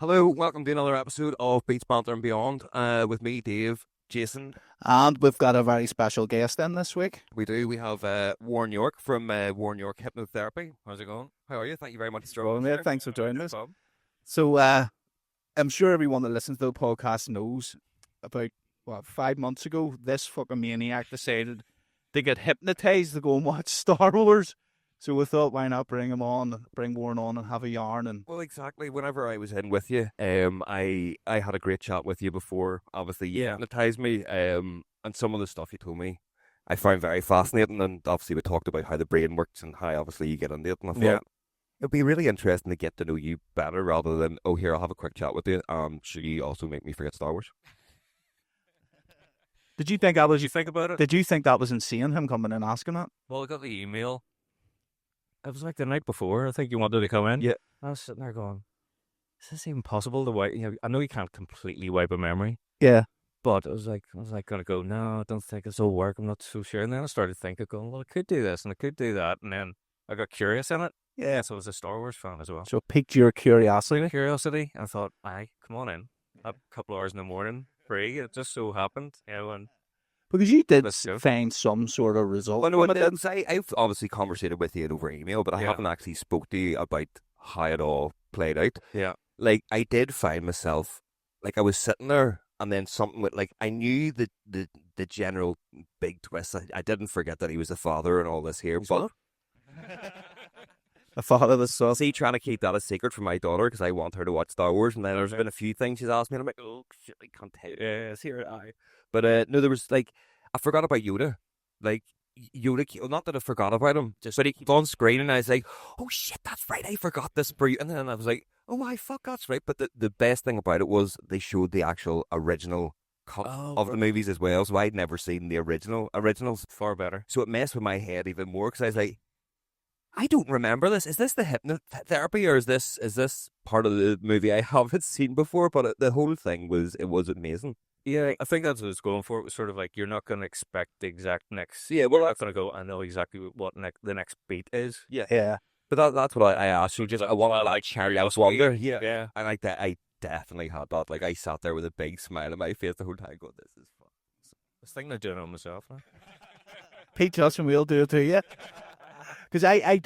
Hello, welcome to another episode of Beats Banter Beyond with me, Dave, Jason. And we've got a very special guest in this week. We have Warren York from Warren York Hypnotherapy. How's it going? How are you? Thank you very much for Well, joining mate, us. thanks for joining us. No problem. So, I'm sure everyone that listens to the podcast knows about, 5 months ago, this fucking maniac decided to get hypnotized to go and watch Star Wars. So we thought, why not bring Warren on and have a yarn? And Well, exactly. Whenever I was in with you, I had a great chat with you before. Obviously, you hypnotized me, and some of the stuff you told me, I found very fascinating. And obviously, we talked about how the brain works and how obviously you get into it. And I thought it'd be really interesting to get to know you better, rather than here, I'll have a quick chat with you. Should you also make me forget Star Wars? did you think that was? Did you think about it? Did you think that was insane? Him coming and asking that? Well, I got the email. It was like the night before. I think you wanted to come in. Yeah. I was sitting there going, is this even possible to wipe? I know you can't completely wipe a memory, Yeah. but I was like going to go, no, I don't think this will work. I'm not so sure. And then I started thinking, going, well, I could do this and I could do that. And then I got curious in it. Yeah. So I was a Star Wars fan as well. So it piqued your curiosity. Curiosity. I thought, aye, come on in. A couple hours in the morning, free. It just so happened. And Because you did Let's go. find some sort of result. Well, no, from I it. didn't say. I've obviously conversated with you over email, but I Yeah. haven't actually spoke to you about how it all played out. yeah. Like, I did find myself, like, I was sitting there, and then something with, like, I knew the general big twist. I didn't forget that he was the father and all this here, but I thought of the sauce. see, trying to keep that a secret from my daughter because I want her to watch Star Wars, and then there's been a few things she's asked me, and I'm like, oh shit, I can't tell you. Yes, here I. But no, there was like, I forgot about Yoda. Like, Yoda, not that I forgot about him, just but he kept on screen, and I was like, oh shit, that's right, I forgot this for you. And then I was like, oh my fuck, that's right. But the best thing about it was they showed the actual original cut of the movies as well, so I'd never seen the originals. Far better. So it messed with my head even more because I was like, I don't remember this. Is this the hypnotherapy, or is this part of the movie I haven't seen before? But the whole thing was amazing. Yeah, I think that's what it's going for. It was sort of like you're not going to expect the exact next. Yeah, We're well, not going to go. I know exactly what the next beat is. Yeah. but that's what I asked you. Just I want to like Charlie. I was wondering. Yeah. And like that, I definitely had that. Like I sat there with a big smile on my face the whole time. Going, this is fun. I was thinking of doing it on myself. Now. Pete Justin will do it to you. Because I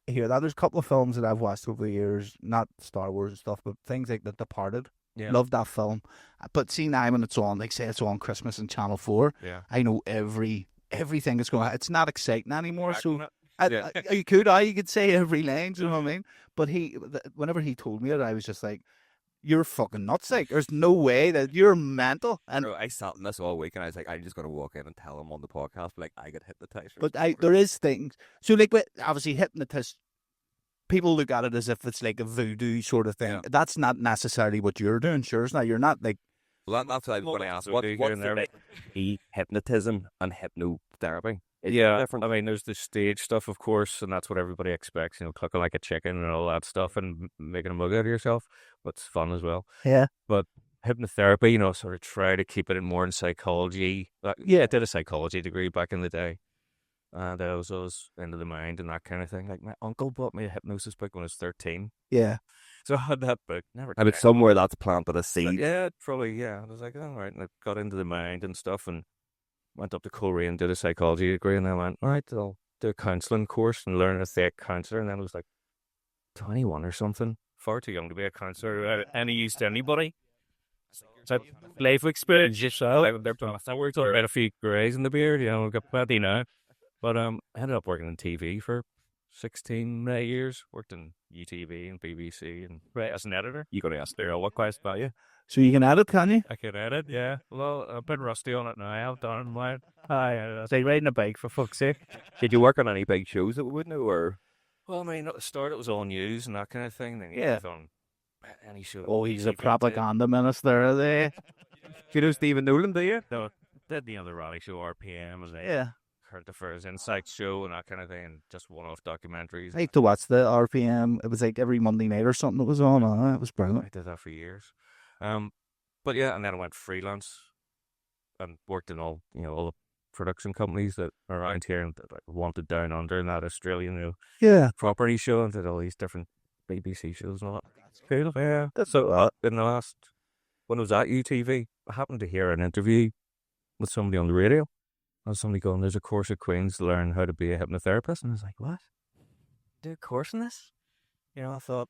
hear that. There's a couple of films that I've watched over the years, not Star Wars and stuff, but things like The Departed. Yeah. Love that film. But see now when it's on, like say it's on Christmas and Channel 4, Yeah. I know everything that's going on. It's not exciting anymore. So Yeah. you could say every line, do you know what I mean? But whenever he told me it, I was just like, you're fucking nuts. Like, there's no way that you're mental. And I sat in this all week, and I was like, I'm just gonna walk in and tell him on the podcast, like I get hypnotized. But there is things. So like, obviously, hypnotists, people look at it as if it's like a voodoo sort of thing. Yeah. That's not necessarily what you're doing. Sure, it's not. You're not like. Well, that's what I was going to ask. So What's do you the hear in there? hypnotism and hypnotherapy? Is it Yeah, different? I mean, there's the stage stuff, of course, and that's what everybody expects. Clucking like a chicken and all that stuff, and making a mug out of yourself. But it's fun as well. Yeah. But hypnotherapy, sort of try to keep it in more in psychology. I did a psychology degree back in the day. And I was into the mind and that kind of thing. Like my uncle bought me a hypnosis book when I was 13. Yeah. So I had that book. Never I mean, somewhere that's planted a seed. Yeah, probably, yeah. I was like, all right. And I got into the mind and stuff and went up to Korea and did a psychology degree. And I went, all right, I'll do a counselling course and learn to be a counsellor. And then I was like 21 or something. Far too young to be a counsellor. Any use to anybody. So life experience yourself. I worked on a few greys in the beard. I've got plenty now. But I ended up working in TV for 16 years. Worked in UTV and BBC and as an editor. You're going to ask They're all what quite about you. So you can edit, can you? I can edit, yeah. Well, I'm a bit rusty on it now. I've done mine. I say riding a bike for fuck's sake. Did you work on any big shows that we would know, or? Well, I mean, at the start it was all news and that kind of thing. Then Yeah. was on any show. Oh, he's a TV. propaganda minister, are they? You know Stephen Nolan, do you? No, did the other rally show RPM as a Yeah. current affairs insight show and that kind of thing, and just one-off documentaries. I like to watch the RPM. It was like every Monday night or something that was on. It was brilliant. I did that for years. But yeah, and then I went freelance and worked in all the production companies that are around here and that wanted down under in that Australian Yeah. property show and did all these different BBC shows and all that. Cool, yeah. That's so in the last, when I was at UTV, I happened to hear an interview with somebody on the radio. And somebody going, there's a course at Queen's to learn how to be a hypnotherapist. And I was like, what? Do a course in this? You know, I thought,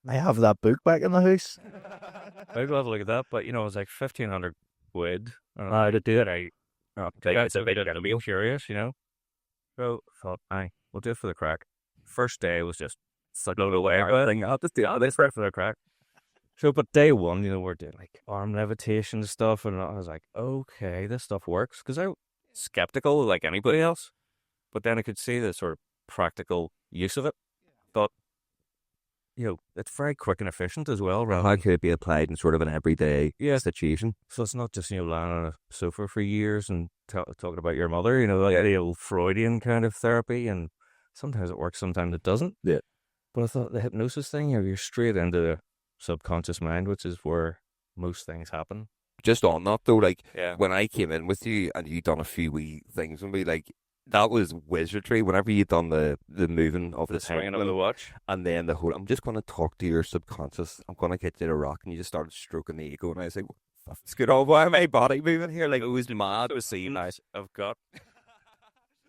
I have that book back in the house. I'd love to look at that. But, you know, it was like 1,500 quid. I don't know how to do it. It's a bit of being curious, you know. So I thought, aye, we'll do it for the crack. First day was just such a load away. I'll just do all this for the crack. So, but day one, you know, we're doing like arm levitation stuff. And I was like, okay, this stuff works. Because I was skeptical like anybody else. But then I could see the sort of practical use of it. But, you know, it's very quick and efficient as well. How could it be applied in sort of an everyday situation? So it's not just, you know, lying on a sofa for years and talking about your mother, you know, like the old Freudian kind of therapy. And sometimes it works, sometimes it doesn't. Yeah. But I thought the hypnosis thing, you know, you're straight into the subconscious mind, which is where most things happen. Just on that though, like Yeah. when I came in with you and you done a few wee things with me, like that was wizardry. Whenever you done the moving of the Swinging of pendulum, the watch. and then the whole, I'm just going to talk to your subconscious. I'm going to get you to rock, and you just started stroking the ego, and I was like, "It's good. Oh, why my body moving here? Like it was mad. It was seeing Nice. I've got.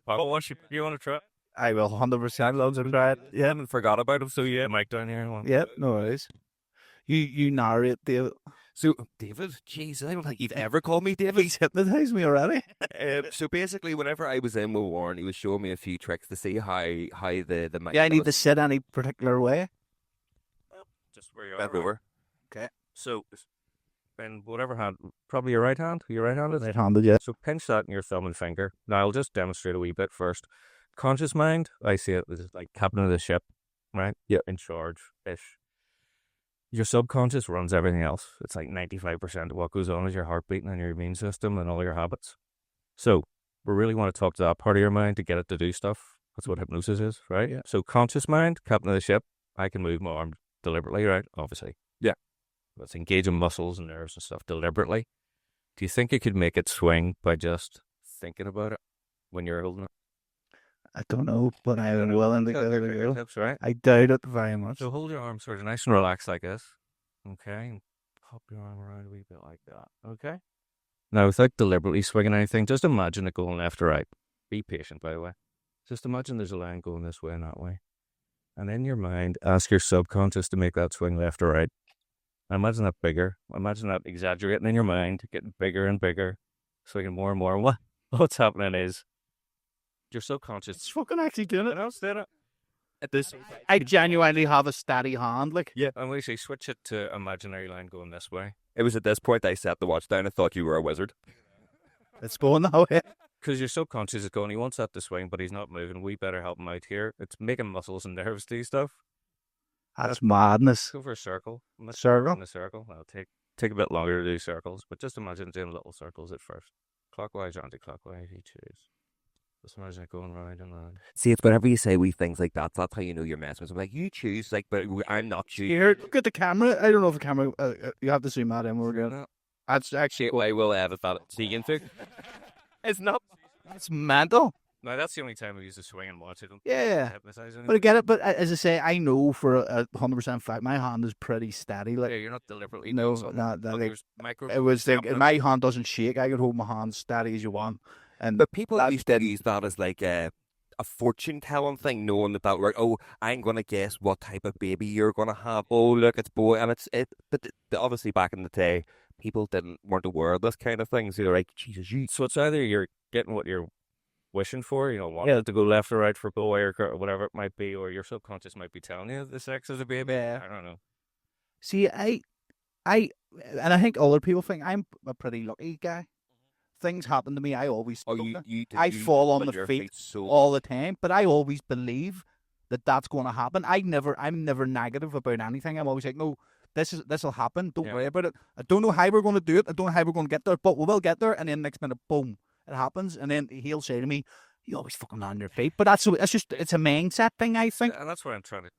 What you want to try? I will 100% loads of try it. Yeah, I haven't forgot about him. So yeah, mic down here. Yep, no worries. You narrate the. So, David, jeez, I don't think you've ever called me David. He's hypnotised me already. So basically, whenever I was in with Warren, he was showing me a few tricks to see how the mic. Yeah, I need to sit any particular way. Just where you bend are. over. Okay. So, in whatever hand, probably your right hand. Your right handed. Right-handed, yeah. So pinch that in your thumb and finger. Now I'll just demonstrate a wee bit first. Conscious mind, I see it as like captain of the ship, right? Yep. In charge-ish. Your subconscious runs everything else. It's like 95% of what goes on is your heartbeat and your immune system and all your habits. So we really want to talk to that part of your mind to get it to do stuff. That's what hypnosis is, right? Yeah. So conscious mind, captain of the ship, I can move my arm deliberately, right? Obviously. Yeah. Let's engage in muscles and nerves and stuff deliberately. Do you think you could make it swing by just thinking about it when you're holding it? I don't know, but I am willing to give it a go. Tips, right? I doubt it very much. So hold your arm sort of nice and relaxed like this. Okay. And pop your arm around a wee bit like that. Okay. Now, without deliberately swinging anything, just imagine it going left or right. Be patient, by the way. Just imagine there's a line going this way and that way. And in your mind, ask your subconscious to make that swing left or right. Imagine that bigger. Imagine that exaggerating in your mind, getting bigger and bigger, swinging more and more. What's happening is your subconscious. It's fucking actually doing it. I was doing it. At this, I genuinely have a steady hand, like. Yeah. And we say switch it to imaginary line going this way. it was at this point I set the watch down and thought you were a wizard. It's going that way. Because your subconscious is going, he wants that to swing, but he's not moving. We better help him out here. It's making muscles and nerves do stuff. That's madness. Go for a circle. Circle? In a circle. That'll take a bit longer to do circles, but just imagine doing little circles at first. Clockwise or anti-clockwise, you choose. Just imagine it going round and round. See, it's whenever you say wee things like that, that's how you know you're messing with. I'm like, you choose, like, but I'm not choosing. Here, look at the camera. I don't know if the camera. You have to zoom out in. We're good. That's actually. I will edit that. See, into. It's not. It's mental. Now, that's the only time we use the swing and watch it. Yeah. Hypnotize But I get it. But as I say, I know for a 100% fact, my hand is pretty steady. Like, yeah, you're not deliberately no, doing something. not that. But Like, there's micro. it was like my hand doesn't shake. I can hold my hand steady as you want. And But people used to use that as like a fortune telling thing, knowing that were, oh, I'm gonna guess what type of baby you're gonna have. Oh, look, it's boy, and it's it. But obviously back in the day, people weren't aware of this kind of thing. So they're like, Jesus, you. So it's either you're getting what you're wishing for, you know, wanting it to go left or right for boy or girl, or whatever it might be, or your subconscious might be telling you the sex of the baby. Yeah. I don't know. see, and I think other people think I'm a pretty lucky guy. Things happen to me. I always. Oh, I fall on put the your feet so all the time, but I always believe that that's going to happen. I'm never negative about anything. I'm always like, no, this will happen. Don't worry about it. I don't know how we're going to do it. I don't know how we're going to get there, but we will get there. And then next minute, boom, it happens. And then he'll say to me, "You always fucking land on your feet." But it's a mindset thing, I think. And that's what I'm trying to,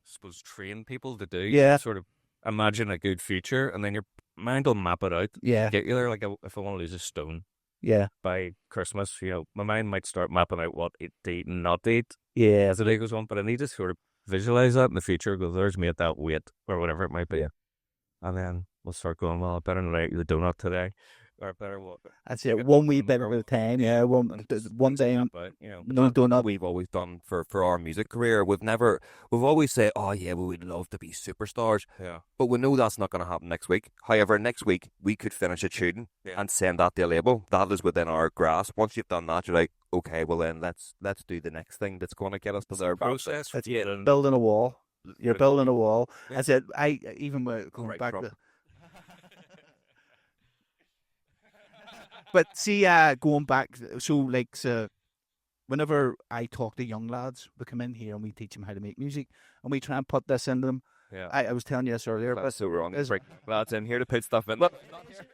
suppose, train people to do. Yeah. Sort of imagine a good future, and then your mind will map it out. Yeah, Get you there. Like if I want to lose a stone yeah, by Christmas, you know, my mind might start mapping out what to eat and not to eat yeah. as the day goes on. But I need to sort of visualize that in the future. Go, there's me at that weight or whatever it might be. And then we'll start going, well, I better not eat the donut today. Or I better what? That's it. One wee bit at a time. Yeah, one day. But, you know, No donut. We've always done for our music career. We've always said, oh yeah, we would love to be superstars. Yeah. But we know that's not going to happen next week. However, next week we could finish a tune and send that to a label. That is within our grasp. Once you've done that, you're like, okay, well then let's do the next thing that's going to get us to their process. It's building a wall. You're building a wall. Yeah. That's it. I even going back to. But see, going back, so whenever I talk to young lads, we come in here and we teach them how to make music, and we try and put this into them. Yeah. I was telling you this earlier, That's so wrong. Is- Bring lads in here to put stuff in.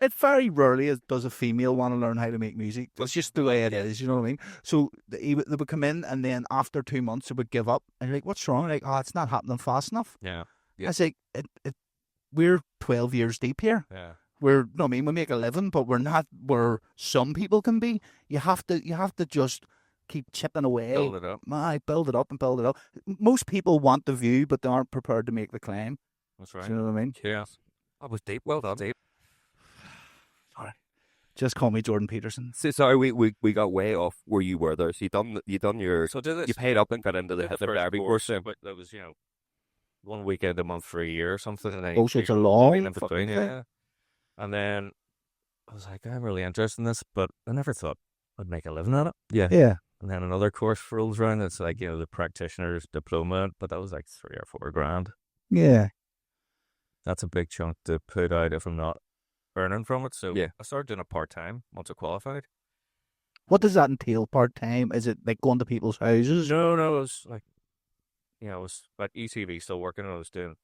it very rarely does a female want to learn how to make music. It's just the way it is, you know what I mean? So they would come in, and then after 2 months, they would give up. And you're like, what's wrong? Like, oh, it's not happening fast enough. Yeah. Yeah. I say, we're 12 years deep here. Yeah. We make a living, but we're not where some people can be. You have to just keep chipping away. Build it up. Build it up and build it up. Most people want the view, but they aren't prepared to make the climb. That's right. Do you know what I mean? Yeah. That was deep. Well done, Dave. Just call me Jordan Peterson. So, sorry, we got way off where you were there. So you done your. So did this. You paid up and got into the Did therapy course. but that was, 1 weekend a month for a year or something. And then Oh, so it's a long in fucking between, thing. yeah. And then I was like, I'm really interested in this, but I never thought I'd make a living at it. Yeah. Yeah. And then another course rolls around. It's like, the practitioner's diploma, but that was like $3,000 or $4,000. Yeah. That's a big chunk to put out if I'm not earning from it. So Yeah. I started doing it part-time once I qualified. What does that entail part time? Is it like going to people's houses? No, it was like, I was at ECV still working. And I was doing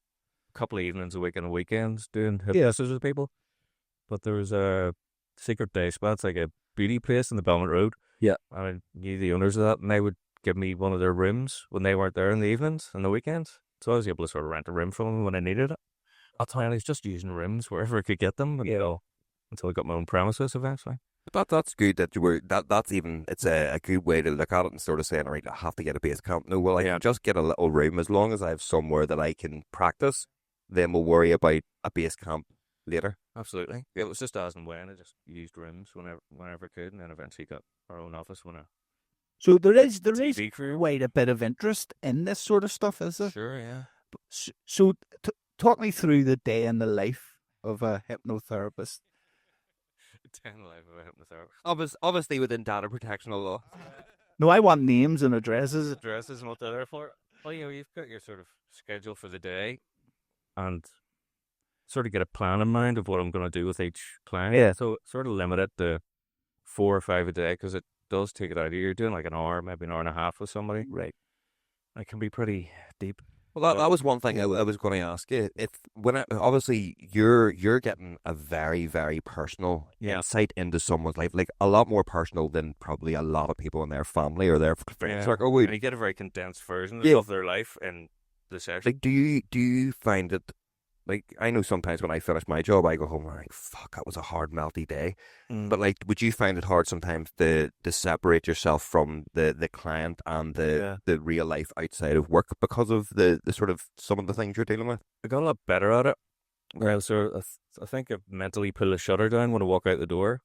a couple of evenings a week and weekends doing hypnosis with people. But there was a secret day spot. It's like a beauty place in the Belmont Road. Yeah. I knew the owners of that, and they would give me one of their rooms when they weren't there in the evenings and the weekends. So I was able to sort of rent a room from them when I needed it. I'll tell you, I was just using rooms wherever I could get them until I got my own premises eventually. But that's good that you were that's even it's a good way to look at it and sort of saying, all right, I have to get a base camp. No, well, I can just get a little room as long as I have somewhere that I can practice. Then we'll worry about a base camp later. Absolutely. It was just as and when. I just used rooms whenever I could, and then eventually got our own office when I So there is TV career. quite a bit of interest in this sort of stuff, is there? Sure, yeah. So talk me through the day in the life of a hypnotherapist. 10 life of a hypnotherapist. Obviously within data protection law. No, I want names and addresses. Addresses and what they're there for. Well, you've got your sort of schedule for the day and sort of get a plan in mind of what I'm going to do with each client. Yeah. So sort of limit it to 4 or 5 a day because it does take it out of you. You're doing like an hour, maybe an hour and a half with somebody. Right. It can be pretty deep. Well, that was one thing I was going to ask you. Obviously you're getting a very, very personal insight into someone's life, like a lot more personal than probably a lot of people in their family or their friends. Yeah. Like, oh, And you get a very condensed version of their life in the session. like, do you find it? Like, I know sometimes when I finish my job, I go home and I'm like, fuck, that was a hard, melty day. But like, would you find it hard sometimes to separate yourself from the client and the real life outside of work because of the sort of some of the things you're dealing with? I got a lot better at it. Whereas I think I mentally pull a shutter down when I walk out the door.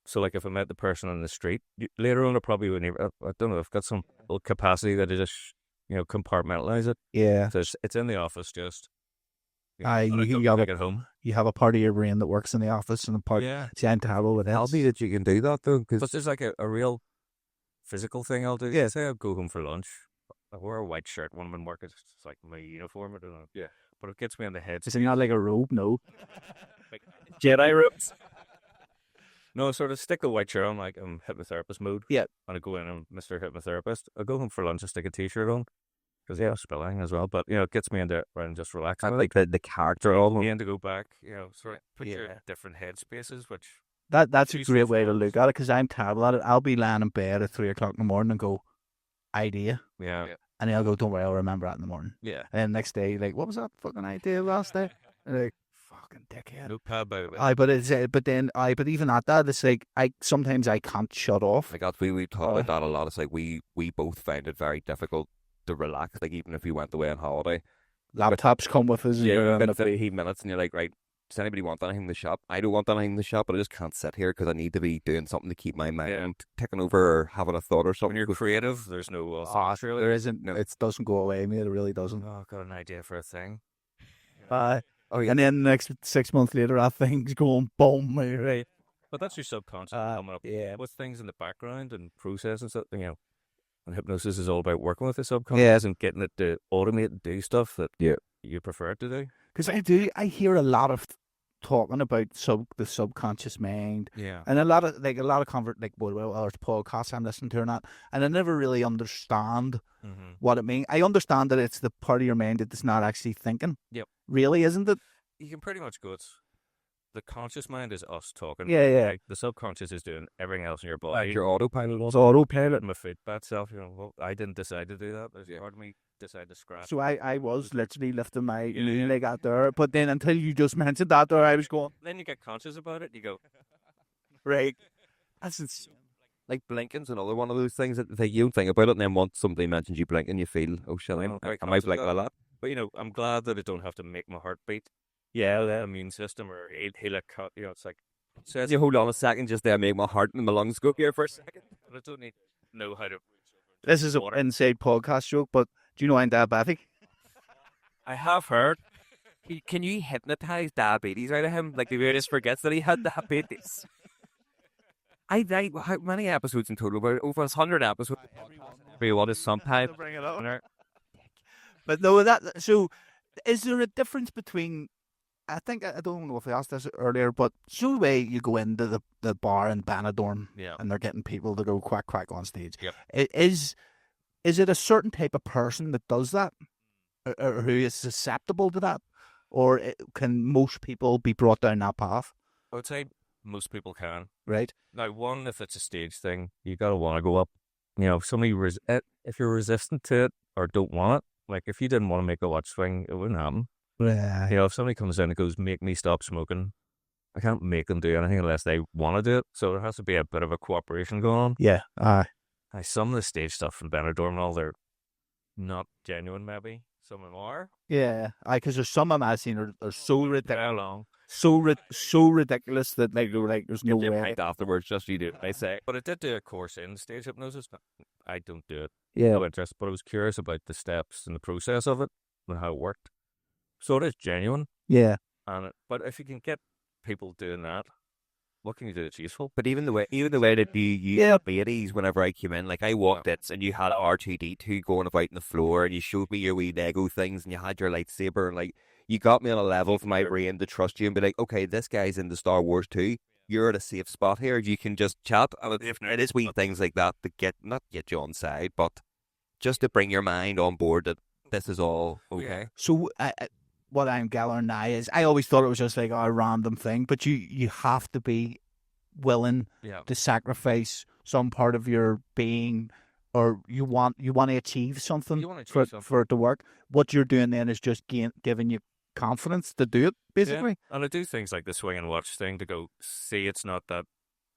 So like if I met the person on the street, later on I probably wouldn't even, I don't know, I've got some little capacity that I just, compartmentalize it. Yeah. So it's in the office just. You get home. You have a part of your brain that works in the office and a part. Yeah. See, I'm terrible with Tell that. me that you can do that though, because But there's like a real physical thing I'll do. Yeah. Say I'll go home for lunch. I wear a white shirt when I'm in work. It's like my uniform. I don't know. Yeah. But it gets me on the head. Is it not like a robe? No. Jedi robes. No, sort of stick the white shirt on like I'm hypnotherapist mode. Yeah. And I go in and Mr. Hypnotherapist. I go home for lunch and stick a t-shirt on. Because I'm spilling as well. But, it gets me into right and just relax. I like the character all And to go back, sort of put your Yeah. different head spaces, which That's a Useful great way to for us. look at it because I'm terrible at it. I'll be lying in bed at 3 o'clock in the morning and go, idea. yeah. And then I'll go, don't worry, I'll remember that in the morning. Yeah. And then next day, like, what was that fucking idea last day? And like, fucking dickhead. No pad by the way. But even at that, it's like sometimes I can't shut off. like that we talk about that a lot. It's like we both find it very difficult to relax. Like even if we went away on holiday, Laptops come with us. yeah, but 15 minutes, and you're like, right. Does anybody want anything in the shop? I don't want anything in the shop, but I just can't sit here because I need to be doing something to keep my mind ticking over or having a thought or When something. you're creative, there's no thought really. There isn't. No. It doesn't go away, mate. It really doesn't. Oh, I've got an idea for a thing. Oh, yeah. And then the next 6 months later, that thing's going boom. Right. But that's your subconscious coming up with things in the background and processing stuff. You know, and hypnosis is all about working with the subconscious and getting it to automate and do stuff that you prefer it to do. Because I hear a lot of talking about the subconscious mind. Yeah. And a lot of there's podcasts I'm listening to or not, and I never really understand what it means. I understand that it's the part of your mind that is not actually thinking. Yep. Really, isn't it? You can pretty much go, it's the conscious mind is us talking. Yeah. Like, the subconscious is doing everything else in your body. Like your autopilot. It's autopilot. My feedback self, you know, well, I didn't decide to do that. There's a part of me decided to scratch. So I was literally lifting my leg out there, but then until you just mentioned that there, I was going, Then you get conscious about it. You go, right. That's insane. Like blinking's another one of those things that you don't think about it, and then once somebody mentions you blinking, you feel, oh shit, I'm very I might blink conscious a lot. but you know, I'm glad that I don't have to make my heart beat. Yeah, the immune system or heal a cut. You know, it's like, Says you hold on a second, just there, make my heart and my lungs go here for a second. but I don't need to know how to. This is an inside podcast joke, but do you know I'm diabetic? I have heard. Can you hypnotize diabetes out of him? Like the just forgets that he had diabetes. How many episodes in total? About over 100 episodes. Everyone is sometime. Bring it up. But no, so is there a difference between? I think I don't know if I asked this earlier, but so the way you go into the bar in Benidorm, and they're getting people to go quack quack on stage. Yep. Is it a certain type of person that does that, or who is susceptible to that, or can most people be brought down that path? I would say most people can. Right. Now, one, if it's a stage thing, you gotta want to go up. You know, if somebody if you're resistant to it or don't want it, like if you didn't want to make a watch swing, it wouldn't happen. Yeah. You know, if somebody comes in and goes, make me stop smoking, I can't make them do anything unless they want to do it. So there has to be a bit of a cooperation going on. Yeah. Some of the stage stuff from Benidorm and all, they're not genuine, maybe. Some of them are. Yeah. Because there's some of them I've seen are so ridiculous. How long? So ridiculous that there's no way. Right afterwards, just you do it, I say. But I did do a course in stage hypnosis. I don't do it. Yeah. No interest, but I was curious about the steps and the process of it and how it worked. So it is genuine. Yeah. But if you can get people doing that, what can you do that's useful? But even the way that you ladies, whenever I came in, like I walked in and you had R2D2 going about in the floor, and you showed me your wee Lego things, and you had your lightsaber, and like you got me on a level for my brain to trust you and be like, okay, this guy's into Star Wars too. You're at a safe spot here. You can just chat. And it is wee things like that that not get you on side, but just to bring your mind on board that this is all okay. Yeah. So what I'm gathering now is I always thought it was just like a random thing, but you have to be willing to sacrifice some part of your being, or you want to achieve something for it to work. What you're doing then is just giving you confidence to do it, basically. Yeah. And I do things like the swing and watch thing to go, see, it's not that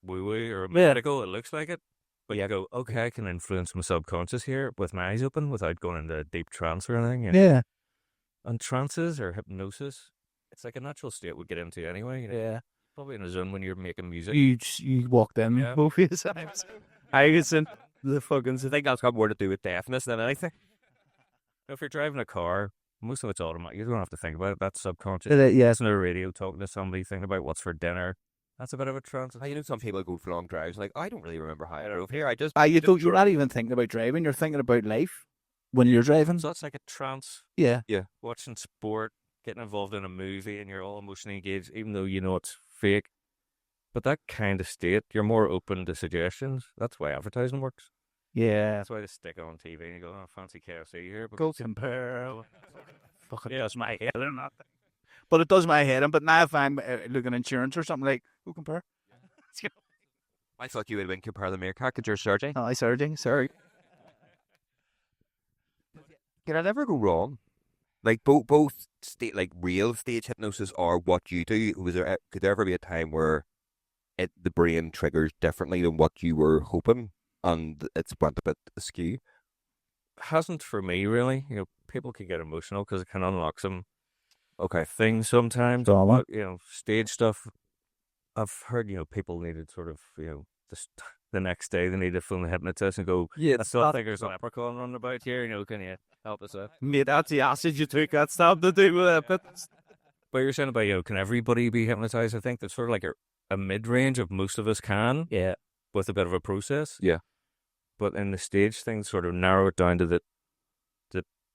woo-woo or medical, it looks like it. But you go, okay, I can influence my subconscious here with my eyes open without going into a deep trance or anything. Yeah. And trances or hypnosis, it's like a natural state we get into anyway. You know? Yeah. Probably in a zone when you're making music. You walked in both of your times. I was in the fucking... I think that's got more to do with deafness than anything. If you're driving a car, most of it's automatic. You don't have to think about it. That's subconscious. Yeah. Listening to the radio, talking to somebody, thinking about what's for dinner. That's a bit of a trance. You know, some people go for long drives. Like, I don't really remember how I drove here. You're not even thinking about driving. You're thinking about life when you're driving. So it's like a trance. Yeah. Watching sport, getting involved in a movie, and you're all emotionally engaged, even though you know it's fake. But that kind of state, you're more open to suggestions. That's why advertising works. Yeah. That's why they stick on TV and you go, oh, fancy KFC here. Go compare. Yeah, it's my head and that thing. But it does my head in. But now if I'm looking at insurance or something, like, go compare. I thought you would have been compare the meerkat because you're surging. Oh, I'm surging. Sorry. Can I never go wrong? Like both like real stage hypnosis or what you do. Could there ever be a time where the brain triggers differently than what you were hoping, and it's went a bit askew? hasn't for me really. People can get emotional because it can unlock some Okay. things sometimes. Drama. But, stage stuff. I've heard people needed sort of the next day they need to phone the hypnotist and go. Yeah, I still think there's a leprechaun running about here. Can you help us out? Mate, that's the acid you took. That's something to do with it. But But you're saying about can everybody be hypnotized? I think that's sort of like a mid range of most of us can. Yeah. With a bit of a process. Yeah. But in the stage thing, sort of narrow it down to the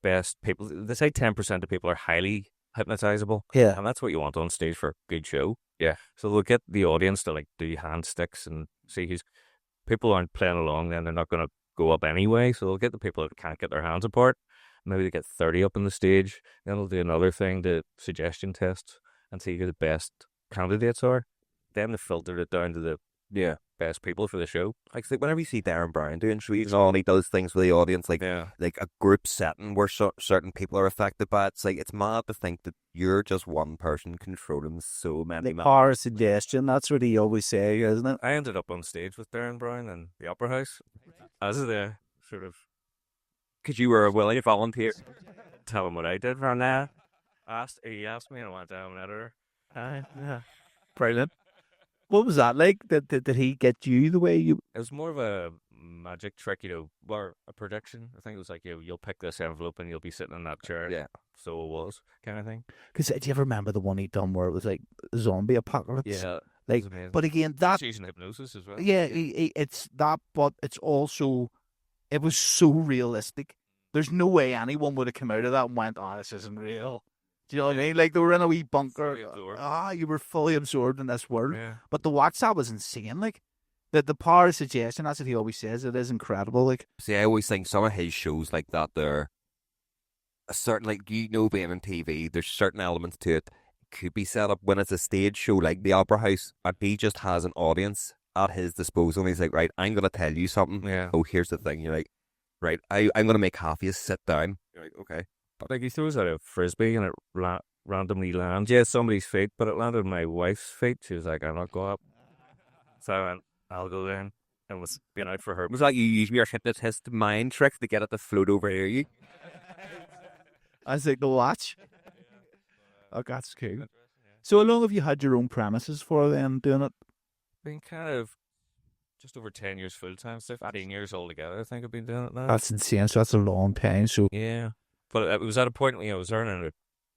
best people. They say 10% of people are highly hypnotizable. Yeah. And that's what you want on stage for a good show. Yeah. So they'll get the audience to do hand sticks and see who's. People aren't playing along, then they're not going to go up anyway. So they'll get the people that can't get their hands apart. Maybe they get 30 up on the stage. Then they'll do another thing, the suggestion test, and see who the best candidates are. Then they filter it down to the best people for the show. Like whenever you see Darren Brown doing shows on, he does things with the audience, like a group setting where certain people are affected by it. It's mad to think that you're just one person controlling so many. the power of suggestion, that's what he always say, isn't it? I ended up on stage with Darren Brown in the Opera House as the sort of Because you were willing to volunteer. tell him what I did for that. He asked me and I went down an editor. Yeah. Brilliant. What was that like? Did he get you the way you... It was more of a magic trick, or a prediction. I think it was like, you'll pick this envelope and you'll be sitting in that chair. Yeah. So it was, kind of thing. Because do you ever remember the one he done where it was like zombie apocalypse? Yeah. Like, It was amazing. but again, that... It's using hypnosis as well. Yeah, it's that, but it's also... It was so realistic. There's no way anyone would have come out of that and went, "Oh, this isn't real." Do you know what I mean? Like, they were in a wee bunker. You were fully absorbed in this world. Yeah. But to watch that was insane. Like, the power of suggestion, that's what he always says. It is incredible. Like, See, I always think some of his shows like that, they're a certain, being on TV, there's certain elements to it. Could be set up when it's a stage show like the Opera House, and he just has an audience at his disposal. And he's like, right, I'm going to tell you something. Yeah. Oh, here's the thing. You're like, right, I'm going to make half of you sit down. You're like, okay. But he throws out a frisbee and it randomly lands. Yeah, somebody's feet, but it landed on my wife's feet. She was like, "I'll not go up." So I went, "I'll go down," and was being out for her. It was like you use your hypnotist mind trick to get it to float over here. You. I was like, the watch. Oh, that's cool. So how long have you had your own premises for then doing it? Been kind of just over 10 years full time, so 15 years altogether. I think I've been doing it now. That's insane. So that's a long time. So Yeah, but it was at a point when I was earning a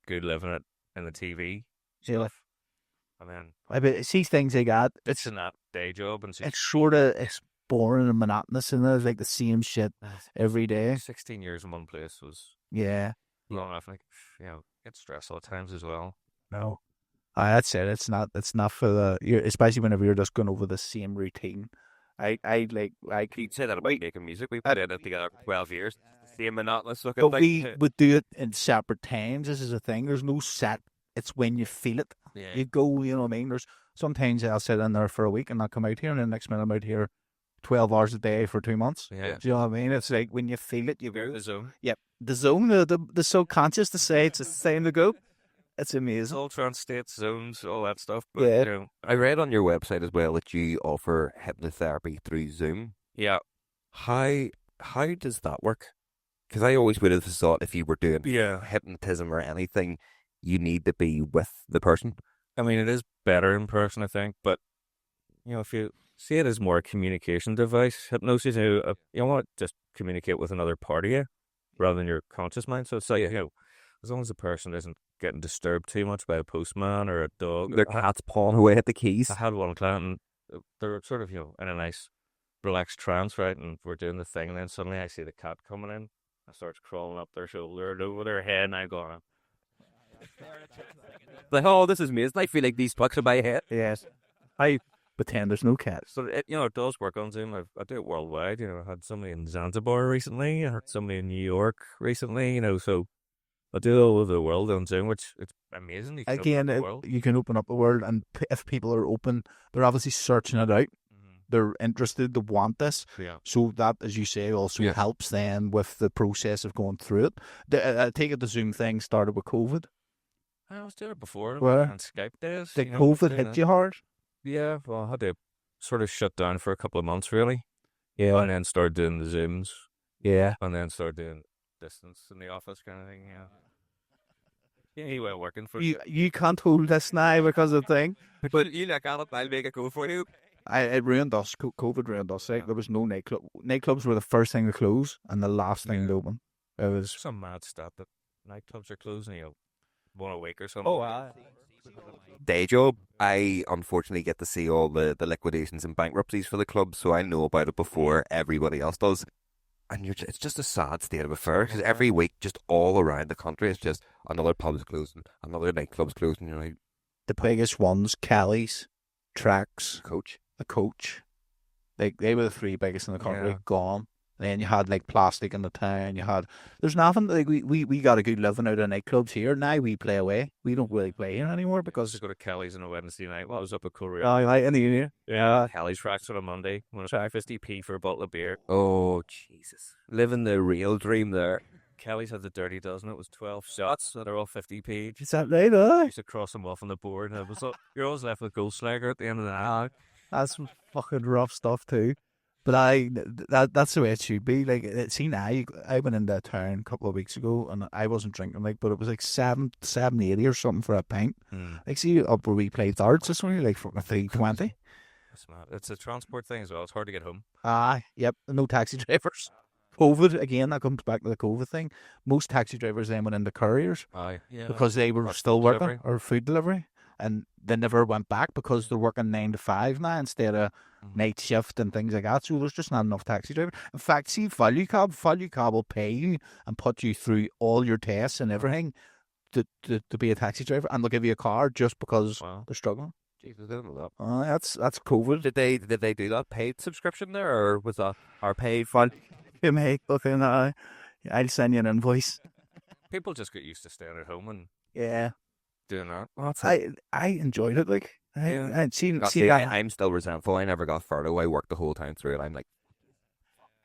good living in the TV yeah, stuff, and then I bet see things like that. it's in that day job, and It's sort of boring and monotonous, and it's like the same shit every day. 16 years in one place was Yeah. long enough. Like, it's stressful at times as well. No. That's it. It's not for especially whenever you're just going over the same routine. You'd say that about making music. We've been in it together for 12 years. Same monotonous looking But we would do it in separate times. This is the thing. There's no set. It's when you feel it. Yeah. You go, you know what I mean? There's sometimes I'll sit in there for a week and I'll come out here, and then the next minute I'm out here 12 hours a day for 2 months. Yeah. Do you know what I mean? It's like when you feel it, you go. The zone. Yep. The zone, the subconscious to say it's the same to go. It's amazing. All trance states, zones, all that stuff. But, Yeah. I read on your website as well that you offer hypnotherapy through Zoom. Yeah. How does that work? Because I always would have thought if you were doing Yeah. hypnotism or anything, you need to be with the person. I mean, it is better in person, I think, but, if you see it as more a communication device, hypnosis, you want to just communicate with another part of you rather than your conscious mind. So it's like, as long as the person isn't getting disturbed too much by a postman or a dog. Their cat's pawing away at the keys. I had one client and they're sort of, in a nice relaxed trance, right? And we're doing the thing, and then suddenly I see the cat coming in. I starts crawling up their shoulder and over their head, and I go on. Like, oh, this is amazing. I feel like these pucks are by head. Yes. I pretend there's no cats. So it does work on Zoom. I do it worldwide. I had somebody in Zanzibar recently. I had somebody in New York recently. So I do it all over the world on Zoom, which it's amazing. You can Again, open up the world. you can open up the world, and if people are open, they're obviously searching it out. They're interested, they want this. Yeah. So that, as you say, also helps them with the process of going through it. I take it the Zoom thing started with COVID. I was doing it before Where? on Skype days. Did COVID hit you hard? Yeah, well, I had to sort of shut down for a couple of months, really. Yeah. And then started doing the Zooms. Yeah. and then started doing distance in the office kind of thing. Yeah, he went working for. You can't hold this now because of the thing. But you look at it, I'll make it go for you. It ruined us. COVID ruined us. There was no nightclub. Nightclubs were the first thing to close and the last thing to open. It was Some mad stat that nightclubs are closing, one a week or something. Oh, wow. Day job, I unfortunately get to see all the liquidations and bankruptcies for the club, so I know about it before everybody else does. And it's just a sad state of affairs because every week, just all around the country, it's just another pub's closing, another nightclub's closing. You're like, the biggest ones: Kelly's, Tracks, coach. the Coach. They were the three biggest in the country. Yeah. Gone. Then you had like Plastic in the town. There's nothing like we got a good living out of nightclubs here. Now we play away. We don't really play here anymore because Just go to Kelly's on a Wednesday night. Well, I was up at Korea. right in the union. Yeah. Kelly's Tracks on a Monday. When it's 50p for a bottle of beer. Oh, Jesus. Living the real dream there. Kelly's had the dirty dozen. It was 12 shots, so they're all 50p. Is that right? I used to cross them off on the board, and you're always left with Goldslager at the end of the night. That's some fucking rough stuff too. But that's the way it should be. Like, see now, I went into town a couple of weeks ago and I wasn't drinking, but it was like 7.80 or something for a pint. Like, see, up where we played darts, it's only like fucking 3.20. That's mad. It's a transport thing as well. It's hard to get home. Yep, no taxi drivers. COVID, again, that comes back to the COVID thing. Most taxi drivers then went into couriers because they were still working, delivery. or food delivery. And they never went back because they're working 9 to 5 now instead of night shift and things like that. So there's just not enough taxi drivers. In fact, see, Value Cab will pay you and put you through all your tests and everything to be a taxi driver, and they'll give you a car just because they're struggling. Jesus, I didn't know that. That's COVID. Did they do that paid subscription there, or was that our paid fund? Hey, mate, looking, I'll send you an invoice. People just get used to staying at home and Yeah. doing that. Oh, I enjoyed it. Like, I'd seen. I'm still resentful. I never got furlough. I worked the whole time through it. I'm like,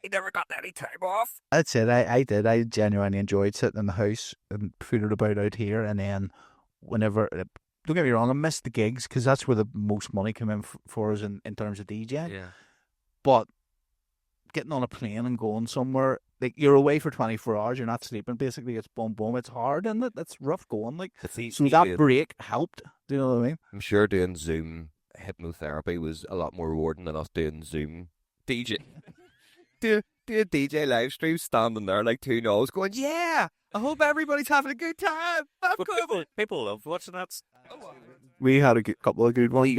I never got any time off. That's it. I did. I genuinely enjoyed sitting in the house and fooling about out here. And then whenever, don't get me wrong, I missed the gigs because that's where the most money came in for us in terms of DJing. Yeah. But getting on a plane and going somewhere, like, you're away for 24 hours, you're not sleeping. Basically, it's boom, boom. It's hard, and it's rough going. Like, so that break helped. Do you know what I mean? I'm sure doing Zoom hypnotherapy was a lot more rewarding than us doing Zoom DJ. do a DJ live stream standing there like two nulls going, yeah, I hope everybody's having a good time. But people love watching that. We had a couple of good ones.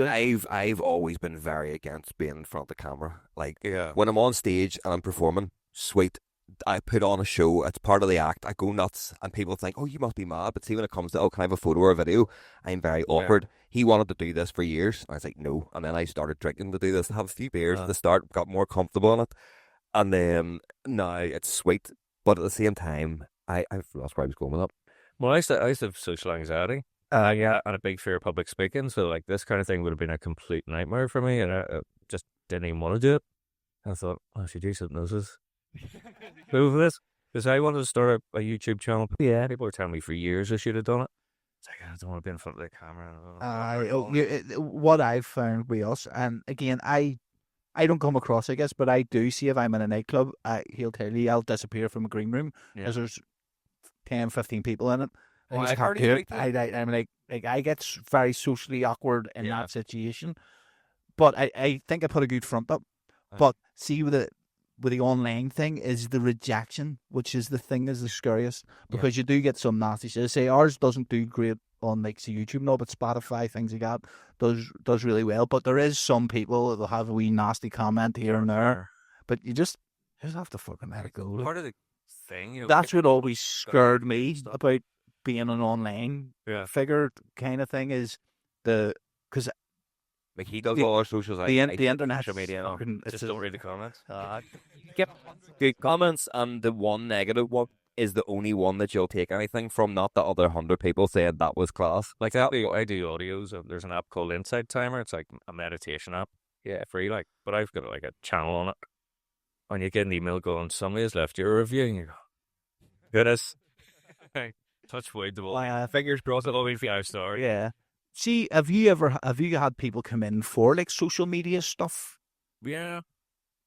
I've always been very against being in front of the camera. Like, Yeah. when I'm on stage and I'm performing, sweet. I put on a show. It's part of the act. I go nuts, and people think, "Oh, you must be mad." But see, when it comes to, "Oh, can I have a photo or a video?" I'm very awkward. He wanted to do this for years. I was like, "No," and then I started drinking to do this. I have a few beers at the start, got more comfortable in it, and now it's sweet. But at the same time, I've lost where I was going with that. Well, I used to have social anxiety. And a big fear of public speaking. So, like, this kind of thing would have been a complete nightmare for me, and I just didn't even want to do it. I thought, I should use hypnosis. Move this, because I wanted to start a YouTube channel. Yeah. People were telling me for years I should have done it. It's like, I don't want to be in front of the camera. What I've found with us, and again, I don't come across, I guess, but I do see if I'm in a nightclub, he'll tell you I'll disappear from a green room as there's 10, 15 people in it. I just can't do it. I'm like I get very socially awkward in that situation. But I think I put a good front up. But see, with the online thing is the rejection, which is the thing is the scariest, because you do get some nasty shit. Say ours doesn't do great on like say YouTube, no, but Spotify, things like that does really well. But there is some people that'll have a wee nasty comment here and there. But you just have to fucking let it go. Part of the thing, that's what always scared me about being an online figure kind of thing is because Like, he does all our socials. the internet social media. just don't read the comments. Get good comments, and the one negative one is the only one that you'll take anything from, not the other 100 people saying that was class. Like that, I do audios. There's an app called Inside Timer. It's like a meditation app. Yeah, free. Like, but I've got like a channel on it, and you get an email going, "Somebody has left you a review," and you go, "Goodness, hey, touch wood." Fingers crossed it'll be 5 stars. Yeah. See, have you had people come in for like social media stuff? Yeah.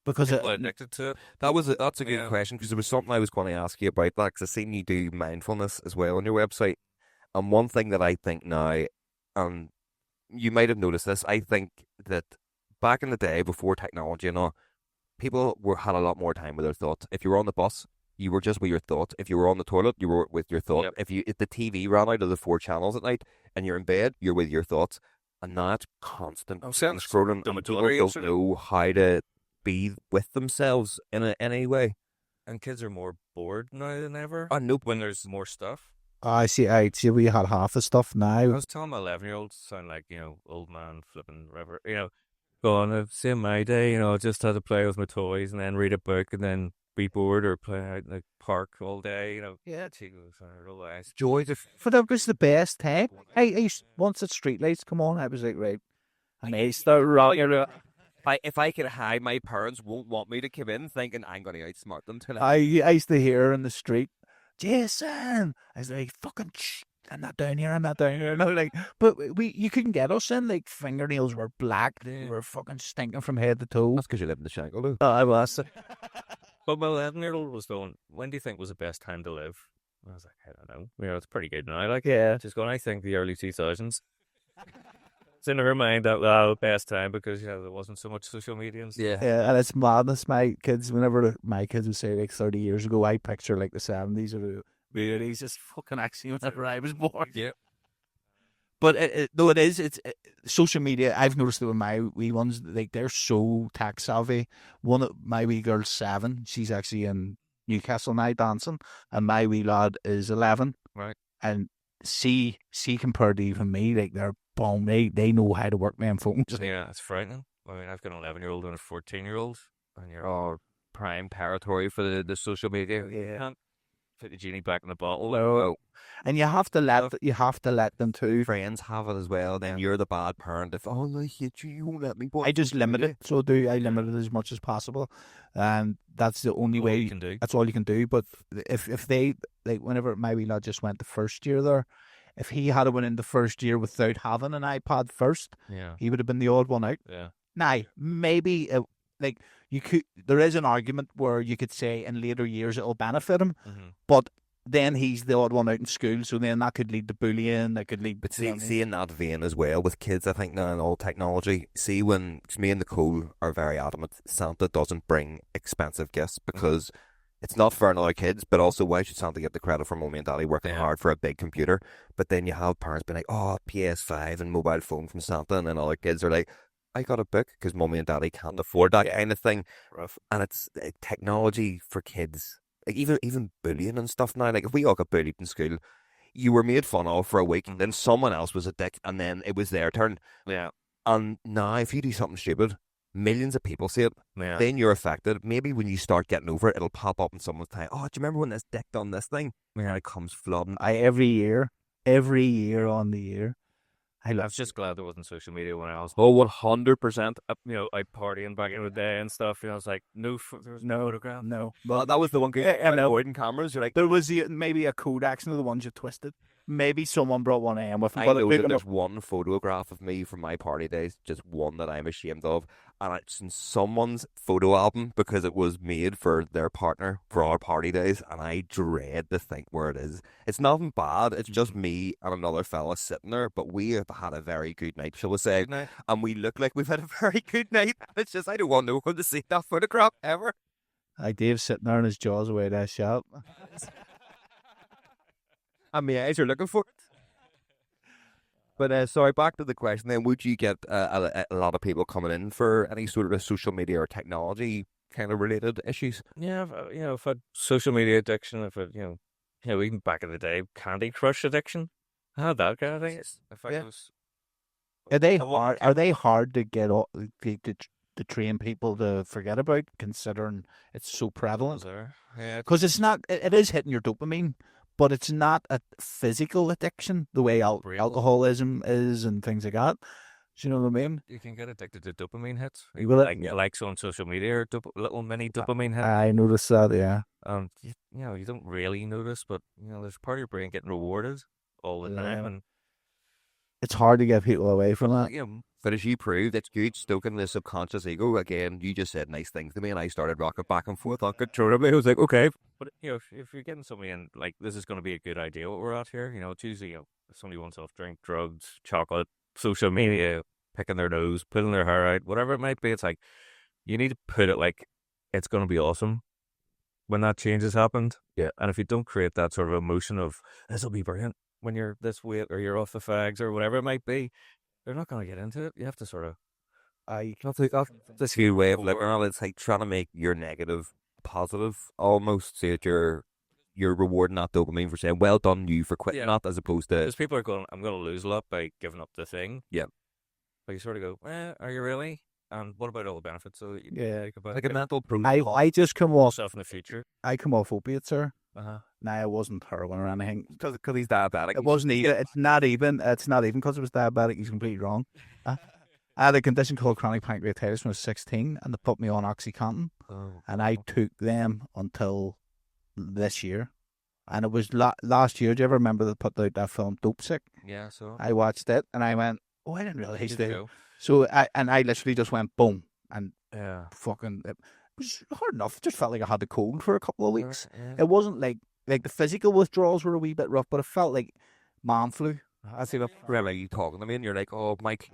because People are addicted to it. That's a good Yeah. question, because there was something I was going to ask you about that, because I've seen you do mindfulness as well on your website. And one thing that I think now, and you might have noticed this, I think that back in the day before technology and all, people had a lot more time with their thoughts. If you were on the bus, you were just with your thoughts. If you were on the toilet, you were with your thoughts. Yep. If the TV ran out of the 4 channels at night and you're in bed, you're with your thoughts. And now it's constant I'm saying scrolling, the and people majority don't yesterday. know how to be with themselves in any way. And kids are more bored now than ever. I know. When there's more stuff. I see. We had half the stuff I now. was telling my 11-year-olds sound like, old man flipping river, going, I've seen my day, I just had to play with my toys and then read a book and then be bored or play out in the park all day, Yeah. Joy to For that was the best time. Once the street lights come on, I was like, right. And they start rocking. if I could hide, my parents won't want me to come in thinking I'm going to outsmart them tonight. I used to hear in the street, Jason. I was like, fucking shh, I'm not down here. No, like, but you couldn't get us in. Like, fingernails were black. They were fucking stinking from head to toe. That's because you live in the Shangle, though. I was. But my 11-year-old was going, when do you think was the best time to live? And I was like, I don't know. It's pretty good now. Like, Yeah. just going, I think the early 2000s. It's in her mind that best time because, there wasn't so much social media and stuff. Yeah, and it's madness. My kids, whenever my kids would say like 30 years ago, I picture like the 70s or the 80s, just fucking actually whenever I was born. Yeah. But though it's social media. I've noticed that with my wee ones, like they're so tech savvy. One of my wee girl's 7. She's actually in Newcastle now dancing, and my wee lad is 11. Right. And see compared to even me, like they're bomb. They know how to work them phones. Yeah, it's frightening. I mean, I've got an 11-year-old and a 14-year-old, and you're Oh, prime territory for the social media. You can't put the genie back in the bottle. No. And you have to let them too. Friends have it as well. Then you're the bad parent. If I hate you, you won't let me. I just limit it. So I limit it as much as possible, and that's the only way you can do. That's all you can do. But if they like, whenever my wee lad just went the first year there, if he had went in the first year without having an iPad first, he would have been the odd one out. Yeah. Now maybe like you could. There is an argument where you could say in later years it'll benefit him, but then he's the odd one out in school, so then that could lead to bullying. That could lead. But see in that vein as well with kids, I think now in all technology. See, when 'cause me and Nicole are very adamant, Santa doesn't bring expensive gifts because it's not fair on other kids. But also, why should Santa get the credit for mommy and daddy working hard for a big computer? But then you have parents being like, "Oh, PS5 and mobile phone from Santa," and then other kids are like, I got a book because mommy and daddy can't afford that kind of thing. Rough. And it's technology for kids. Like even bullying and stuff now. Like if we all got bullied in school, you were made fun of for a week, and then someone else was a dick, and then it was their turn. Yeah. And now if you do something stupid, millions of people see it. Yeah. Then you're affected. Maybe when you start getting over it, it'll pop up in someone's time. Oh, do you remember when this dick done this thing? Yeah, it comes flooding. Every year on the year. I was just glad there wasn't social media when I was 100% out partying back in the day and stuff. I was like, there was no photograph. No. Well, that was the one good avoiding cameras. You're like, There was maybe a Kodak, some of the ones you twisted. Maybe someone brought one in with them. I know that there's one photograph of me from my party days, just one that I'm ashamed of, and it's in someone's photo album because it was made for their partner for our party days, and I dread to think where it is. It's nothing bad, it's just me and another fella sitting there, but we have had a very good night, shall we say, and we look like we've had a very good night. It's just, I don't want no one to see that photograph ever. Dave's sitting there and his jaw's away that shop. And my eyes are looking for it. But sorry, back to the question then. Would you get a lot of people coming in for any sort of social media or technology kind of related issues? Yeah, if I had social media addiction, if I, even back in the day, Candy Crush addiction, I had that kind of thing. In fact, it was... Are they hard to get to train people to forget about, considering it's so prevalent? Yeah, because it's not. It is hitting your dopamine, but it's not a physical addiction the way alcoholism is and things like that. Do you know what I mean? You can get addicted to dopamine hits. Well, Likes on social media or little mini dopamine hits. I noticed that, yeah. You don't really notice, but there's part of your brain getting rewarded all the time, and it's hard to get people away from that. But as you proved, it's good stoking the subconscious ego. Again, you just said nice things to me, and I started rocking back and forth uncontrollably. I was like, okay. But if you're getting somebody in, like, this is going to be a good idea what we're at here. It's usually if somebody wants off drink, drugs, chocolate, social media, picking their nose, pulling their hair out, whatever it might be. It's like you need to put it like it's going to be awesome when that change has happened. Yeah. And if you don't create that sort of emotion of this will be brilliant when you're this weight or you're off the fags or whatever it might be, they're not going to get into it. You have to sort of. I that's this good way of living. It's like trying to make your negative positive, almost so that you're rewarding that dopamine for saying, "Well done, you for quitting that," as opposed to because people are going, "I'm going to lose a lot by giving up the thing." Yeah. But you sort of go, "Are you really? And what about all the benefits?" So like a mental I just come off. yourself in the future. I come off opiates, sir. Uh-huh. Now it wasn't heroin or anything. because he's diabetic. It wasn't even. It's not even because it was diabetic. He's completely wrong. I had a condition called chronic pancreatitis when I was 16, and they put me on OxyContin, and I took them until this year. And it was last year. Do you ever remember they put out that film Dope Sick? Yeah. So I watched it, and I went, "Oh, I didn't realize Did that." you go? So I literally just went boom, and Yeah. fucking. It was hard enough. It just felt like I had the cold for a couple of weeks. Yeah. It wasn't like the physical withdrawals were a wee bit rough, but it felt like man flu. I see the really you talking to me, and you're like, "Oh, Mike."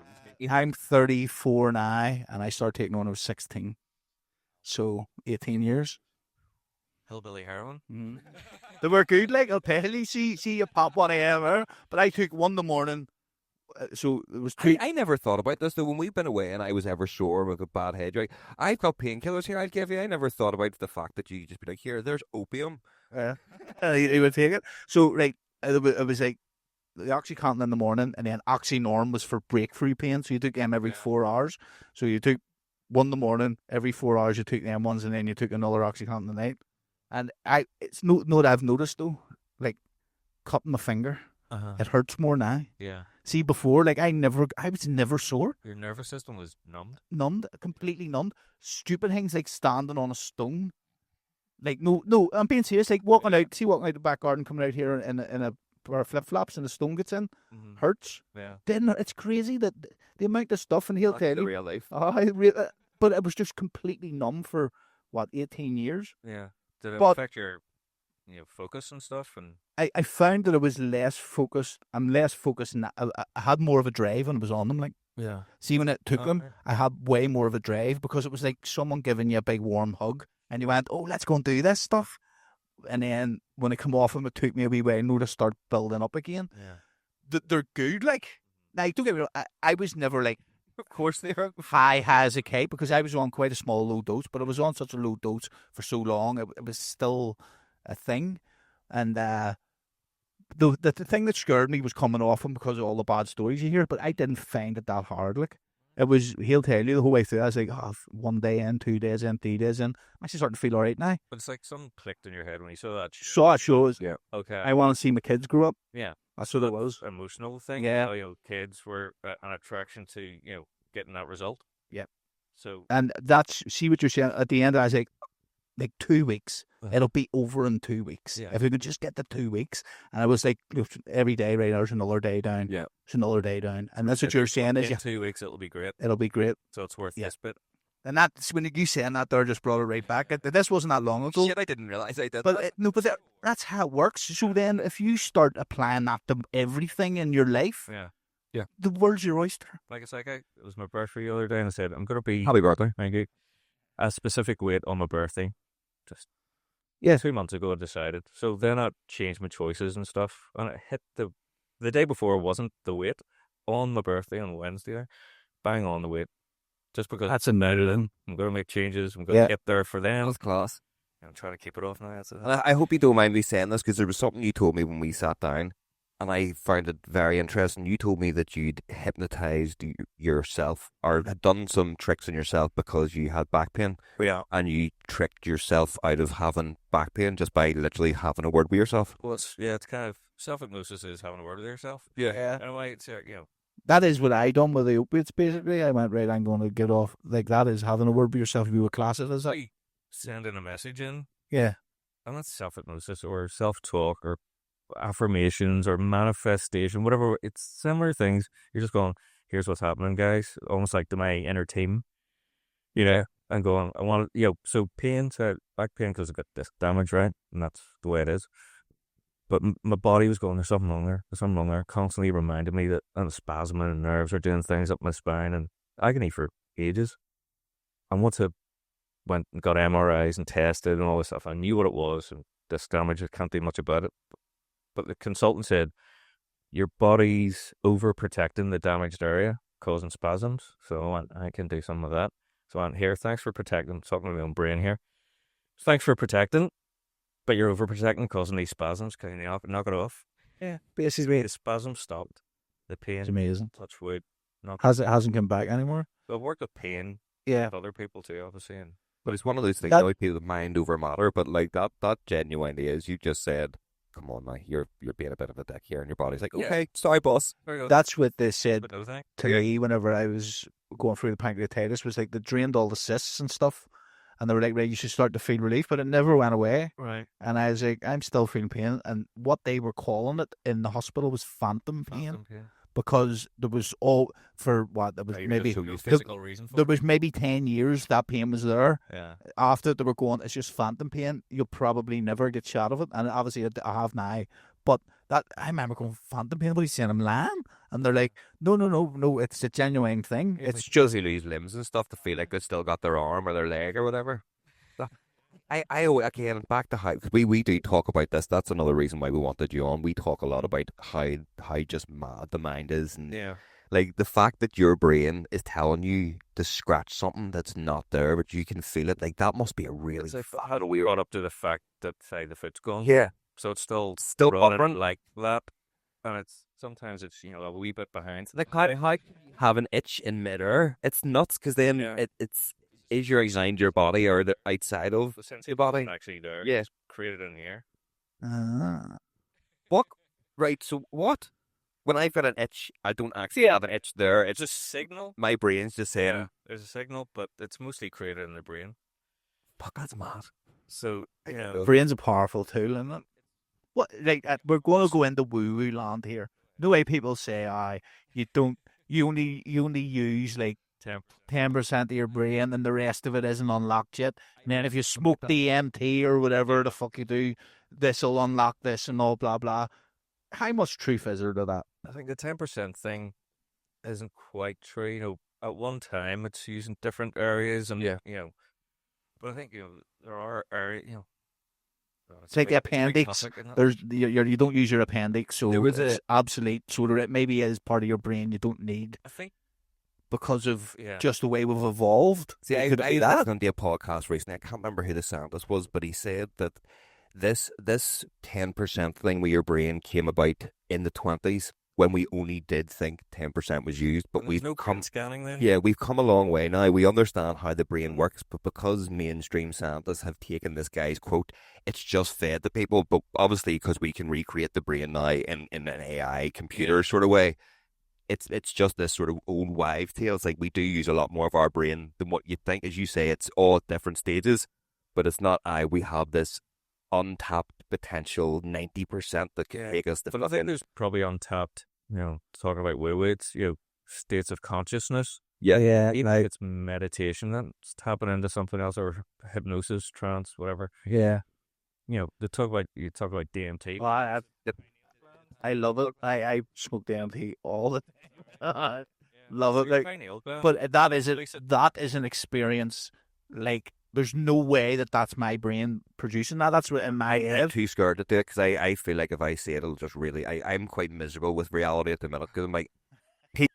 I'm 34 now, and I started taking when I was 16. So 18 years. Hillbilly heroin. Mm. They were good, like I'll tell you. See you pop 1 a.m. But I took one in the morning. So it was two. I never thought about this though. When we've been away and I was ever sore with a bad head, you're like, I've got painkillers here. I'll give you. I never thought about the fact that you just be like, here, there's opium. He would take it. So right, it was like the OxyContin in the morning, and then OxyNorm was for breakthrough pain. So you took them every 4 hours. So you took one in the morning, every 4 hours you took them ones, and then you took another OxyContin at night. And it's no what I've noticed though, like cutting my finger, it hurts more now. Yeah. See, before, like I was never sore. Your nervous system was Numbed, completely numbed. Stupid things like standing on a stone. Like no, I'm being serious. Like walking out the back garden, coming out here in a pair of flip flops, and the stone gets in, hurts. Yeah. Then it's crazy that the amount of stuff, and he'll tell the you, real life. But it was just completely numb for 18 years. Yeah. Did it But- affect your focus and stuff? And I found that I was less focused. I'm less focused now. I had more of a drive when I was on them. Like, yeah. see, when it took them, Okay. I had way more of a drive because it was like someone giving you a big warm hug, and you went, "Oh, let's go and do this stuff." And then when I come off them, it took me a wee while to start building up again. Yeah. They're good. Like, now don't get me wrong. I was never like Of course they are. high as a kite because I was on quite a small low dose, but I was on such a low dose for so long, it was still a thing. And the thing that scared me was coming off him because of all the bad stories you hear, but I didn't find it that hard. Like, it was, he'll tell you the whole way through. I was like, 1 day in, 2 days in, 3 days in. I'm actually starting to feel all right now. But it's like something clicked in your head when you saw that. So it shows. Yeah. Okay. I want to see my kids grow up. Yeah. That's what it was. Emotional thing. Yeah. How, kids were an attraction to getting that result. Yep. So And that's, see what you're saying. At the end, I was like 2 weeks. It'll be over in 2 weeks. Yeah. If we could just get the 2 weeks. And I was like, every day, right, there's another day down. Yeah. It's another day down. And that's what you're saying is in 2 weeks it'll be great. it'll be great. So it's worth Yeah. this bit. And that's when you saying that there just brought it right back. This wasn't that long ago. Shit, I didn't realize I did. But that's how it works. So then if you start applying that to everything in your life, Yeah. the world's your oyster. Like it's like it was my birthday the other day, and I said I'm gonna be Happy birthday. thank you, a specific weight on my birthday. Just Yeah. 2 months ago, I decided. So then I changed my choices and stuff, and it hit the day before wasn't the weight on my birthday on Wednesday. There, bang on the weight, just because That's a note then. I'm gonna make changes. I'm gonna Yeah. get there for them. That's class. I'm trying to keep it off now. That's it. And I hope you don't mind me saying this because there was something you told me when we sat down, and I found it very interesting. You told me that you'd hypnotized yourself or had done some tricks on yourself because you had back pain, Yeah. and you tricked yourself out of having back pain just by literally having a word with yourself. Well, it's kind of self-hypnosis is having a word with yourself. Yeah. Anyway, it's That is what I done with the opiates, basically. I went, right, I'm going to get off. Like, that is having a word with yourself. You would class it as that. sending a message in. Yeah. And that's self-hypnosis or self-talk or affirmations or manifestation, whatever. It's similar things. You're just going, here's what's happening, guys. Almost like to my inner team, you know, and going, I want to, so pain, so back pain because I got disc damage, right? And that's the way it is. But my body was going, there's something wrong there. There's something wrong there. Constantly reminded me that I'm spasming and nerves are doing things up my spine and agony for ages. And once I went and got MRIs and tested and all this stuff, I knew what it was and disc damage, I can't do much about it. But the consultant said, your body's overprotecting the damaged area, causing spasms. So I went, I can do some of that. So I went, here, thanks for protecting, talking to my own brain here. Thanks for protecting, but you're overprotecting, causing these spasms. Can you knock it off? Yeah, basically the spasm stopped. The pain. It's amazing. Touch wood. Hasn't come back anymore. So I've worked with pain. Yeah. With other people too, obviously. And But it's one of those things that people mind over matter. But like that genuinely is. You just said, "Come on, now you're being a bit of a dick here," and your body's like, "Okay, sorry, boss." That's what they said no thanks. to me whenever I was going through the pancreatitis. Was like they drained all the cysts and stuff, and they were like, "Right, you should start to feel relief," but it never went away. Right. And I was like, "I'm still feeling pain," and what they were calling it in the hospital was phantom pain. Because there was maybe physical reason for there was maybe 10 years that pain was there. Yeah. After they were going, it's just phantom pain. You'll probably never get shot of it, and obviously I have now. But that I remember going phantom pain. But he's saying I'm lying, and they're like, no, it's a genuine thing. It's just you lose limbs and stuff to feel like they've still got their arm or their leg or whatever. I again back to how we do talk about this. That's another reason why we wanted you on. We talk a lot about how just mad the mind is, and like the fact that your brain is telling you to scratch something that's not there, but you can feel it. Like that must be a really. How do we run up to the fact that say the foot's gone? Yeah. So it's still running running like that, and sometimes it's a wee bit behind. Like how have an itch in midair? It's nuts because then it's. Is your inside your body or the outside of your body? Actually there. Yeah. It's created in the air. What? Right, so what? When I've got an itch, I don't actually have an itch there. It's a signal. My brain's just saying... there's a signal, but it's mostly created in the brain. Fuck, that's mad. So, brain's a powerful tool, isn't it? What? Like, we're going to go into woo-woo land here. The way people say, you only use, like, 10% of your brain and the rest of it isn't unlocked yet. And then if you smoke DMT or whatever the fuck you do, this will unlock this and all blah blah. How much truth is there to that? I think the 10% thing isn't quite true. At one time it's used in different areas and but I think there are areas it's like the appendix. You don't use your appendix, so it's obsolete. So it maybe is part of your brain you don't need. I think. Because of just the way we've evolved. See, I listened to a podcast recently. I can't remember who the scientist was, but he said that this 10% thing with your brain came about in the 20s when we only did think 10% was used. But we've come scanning then. Yeah, we've come a long way now. We understand how the brain works, but because mainstream scientists have taken this guy's quote, it's just fed to people. But obviously, because we can recreate the brain now in an AI computer sort of way. It's just this sort of old wives' tale. It's like we do use a lot more of our brain than what you think. As you say, it's all at different stages, but it's not. We have this untapped potential 90% that can take us. But I think there's probably untapped. Talking about it's states of consciousness. Yeah. Even if it's meditation, that's tapping into something else or hypnosis, trance, whatever. Yeah. You talk about DMT. Well, I love it. I smoke DMT all the time. Love it. But that is an experience. Like, there's no way that's my brain producing that. That's what in my head. I'm too scared to do it because I feel like if I say it, it'll just really... I'm quite miserable with reality at the minute because I'm like,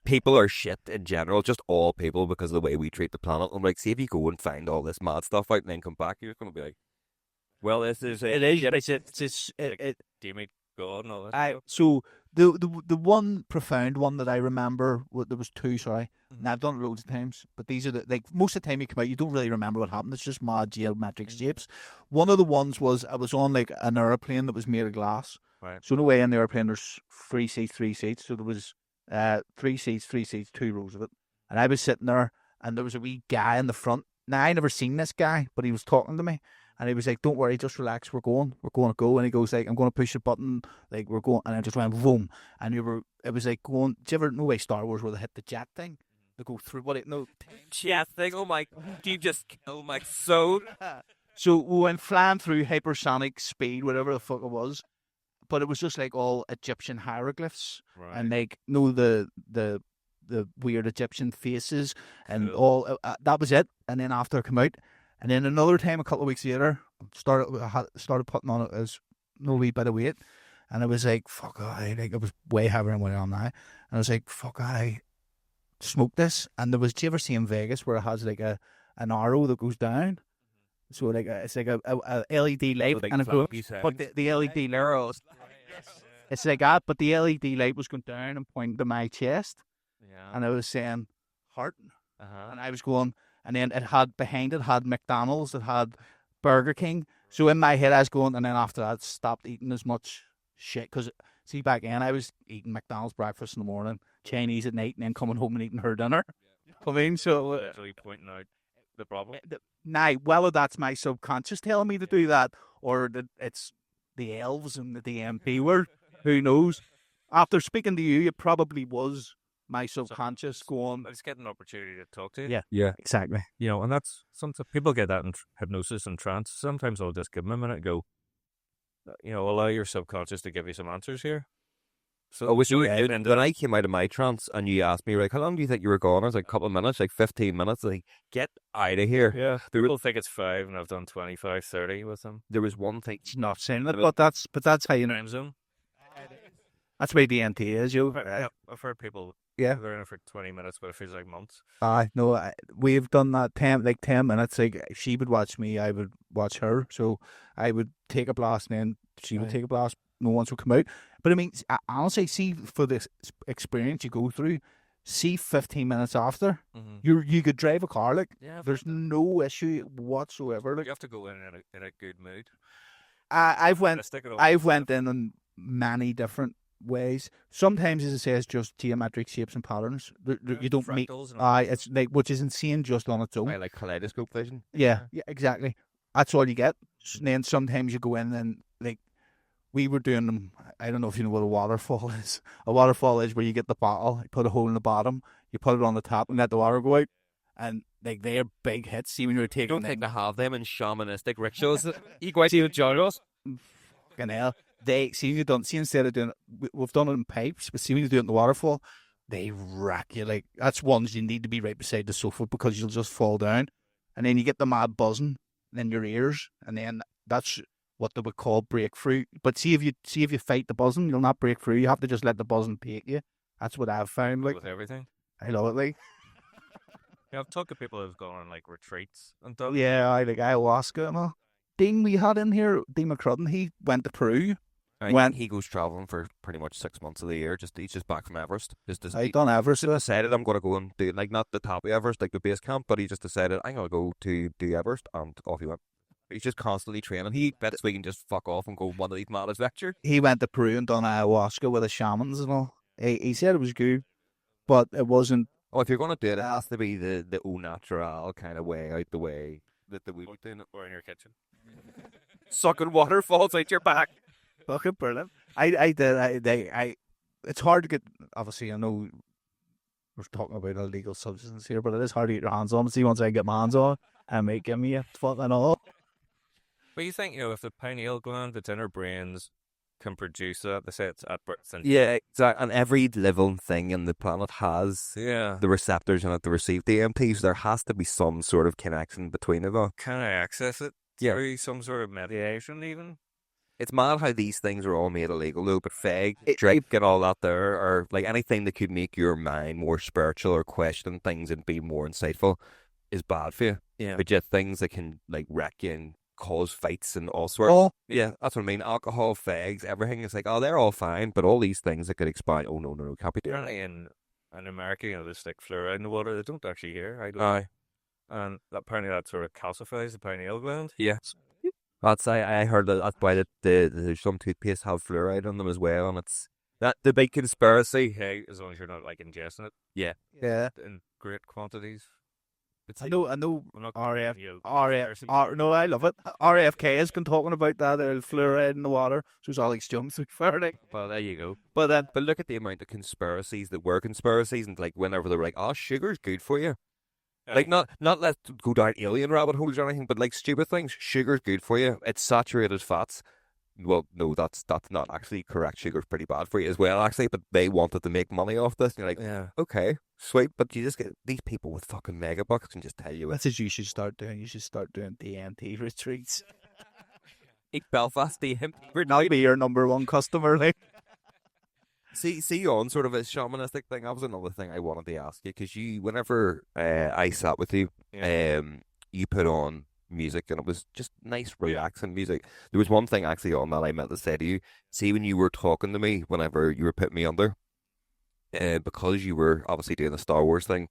people are shit in general, just all people, because of the way we treat the planet. I'm like, see if you go and find all this mad stuff out and then come back, you're going to be like, well, this is... It is. Demon God and all that. So the one profound one that I remember, there was two, sorry. Now I've done it loads of times, but these are most of the time you come out, you don't really remember what happened. It's just mad geometric shapes. One of the ones was I was on like an airplane that was made of glass. Right. So in a way in the airplane there's three seats. So there was 3 seats, 2 rows of it. And I was sitting there and there was a wee guy in the front. Now I never seen this guy, but he was talking to me. And he was like, "Don't worry, just relax. We're going to go." And he goes like, "I'm going to push a button, like we're going." And I just went boom, and it was like going. Do you ever know way Star Wars where they hit the jet thing? They go through what it no. Yeah, thing. Oh my! You just killed my soul. So we went flying through hypersonic speed, whatever the fuck it was. But it was just like all Egyptian hieroglyphs, and like the weird Egyptian faces and all. That was it. And then after I come out, and then another time a couple of weeks later, started putting on as no wee bit of weight, and I was like, fuck, like it was way heavier than what I am now, and I was like, fuck, I smoke this. And do you ever see in Vegas where it has like an arrow that goes down? So like it's like a LED light, and it goes, but the LED arrows. It's like that, but the LED light was going down and pointing to my chest, and I was saying heart, and I was going, and then it had McDonald's, it had Burger King. So in my head I was going, and then after that stopped eating as much shit, because see back then I was eating McDonald's breakfast in the morning, Chinese at night, and then coming home and eating her dinner. I mean, so literally pointing out the problem. Now, whether that's my subconscious telling me to do that, or that it's the elves and the DMP word, who knows? After speaking to you, it probably was my subconscious going. I just get an opportunity to talk to you. Yeah, exactly. You know, and that's sometimes people get that in hypnosis and trance. Sometimes I'll just give them a minute and go, you know, allow your subconscious to give you some answers here. So when I came out of my trance and you asked me, like, how long do you think you were gone? I was like, a couple of minutes, like 15 minutes. Like, get out of here. Yeah. People think it's 5 and I've done 25, 30 with them. There was one thing. It's not saying that, but that's how you know. Time zone. That's why DNT is, you. I've heard people. Yeah. They're in it for 20 minutes, but it feels like months. No, we've done that 10 minutes. Like, she would watch me, I would watch her. So I would take a blast, and then she would take a blast. No one would come out. But I mean, honestly, see, for this experience you go through, see 15 minutes after, you could drive a car. Like, there's no issue whatsoever. Like, you have to go in a good mood. I've went in many different ways. Sometimes, as I say, it's just geometric shapes and patterns. You don't meet. It's like, which is insane just on its own. I like kaleidoscope vision. Yeah, exactly. That's all you get. And then sometimes you go in and like. We were doing them. I don't know if you know what a waterfall is. A waterfall is where you get the bottle, you put a hole in the bottom, you put it on the top, and let the water go out. And like they're big hits. See when you're taking. Don't think they have them in shamanistic rickshaws. You go out to John's. Fucking hell. They see you don't see instead of doing it, we've done it in pipes, but see when you do it in the waterfall, they rack you. Like that's ones you need to be right beside the sofa because you'll just fall down, and then you get the mad buzzing in your ears, and then that's what they would call breakthrough. But see if you fight the buzzing, you'll not break through. You have to just let the buzzing take you. That's what I've found. Like with everything. I love it. Like yeah, I've talked to people who've gone on like retreats and stuff. Yeah, I like ayahuasca and all. Dean we had in here, Dean McCrudden, he went to Peru. He goes travelling for pretty much 6 months of the year. He's just back from Everest. I done Everest. He decided I'm going to go and do like not the top of Everest, like the base camp, but he just decided I'm going to go to do Everest, and off he went. He's just constantly training. He bets we can just fuck off and go one of these matters lecture. He went to Peru and done ayahuasca with the shamans and all. He said it was good, but it wasn't. Oh, if you're going to do it, it has to be the au natural kind of way, out the way that we were doing it. Or in your kitchen. Sucking waterfalls out your back. Fucking brilliant. I did. It's hard to get. Obviously, I know we're talking about illegal substances here, but it is hard to get your hands on. See, once I get my hands on, I may give me a fucking all. But you think, if the pineal gland that's in our brains can produce that, they say it's at birth. Yeah, exactly. And every living thing in the planet has the receptors in it to receive DMT, so there has to be some sort of connection between it all. Can I access it through some sort of mediation even? It's mad how these things are all made illegal though, but fag, drink and all that there, or like anything that could make your mind more spiritual or question things and be more insightful is bad for you. Yeah. But yet things that can like wreck you and cause fights and all sorts. Oh. Yeah, that's what I mean. Alcohol, fags, everything is like, oh, they're all fine, but all these things that could expire. Oh, no, can't be doing it. Apparently in America, they stick fluoride in the water. They don't actually hear. Aye. And apparently that sort of calcifies the pineal gland. Yeah. I heard that's why there's some toothpaste have fluoride in them as well, and it's that the big conspiracy. Hey, as long as you're not like ingesting it. Yeah. Yeah. In great quantities. It's I know. I'm not RF, you know, RF, no, I love it. RFK has been talking about that. Fluoride in the water. So it's Alex Jones through Faraday. Well, there you go. But look at the amount of conspiracies that were conspiracies, and like whenever they were like, "Oh, sugar's good for you," like not let's go down alien rabbit holes or anything, but like stupid things. Sugar's good for you. It's saturated fats. Well, no, that's not actually correct. Sugar's pretty bad for you as well, actually. But they wanted to make money off this. And you're like, Yeah. okay, sweet. But you just get these people with fucking megabucks can just tell you That's what you should start doing. You should start doing DMT retreats. it's Belfast DM. We're now be your number one customer. Like, See on sort of a shamanistic thing. That was another thing I wanted to ask you because whenever I sat with you, you put on music and it was just nice, relaxing music. There was one thing actually on that I meant to say to you. See, when you were talking to me, whenever you were putting me under, because you were obviously doing the Star Wars thing,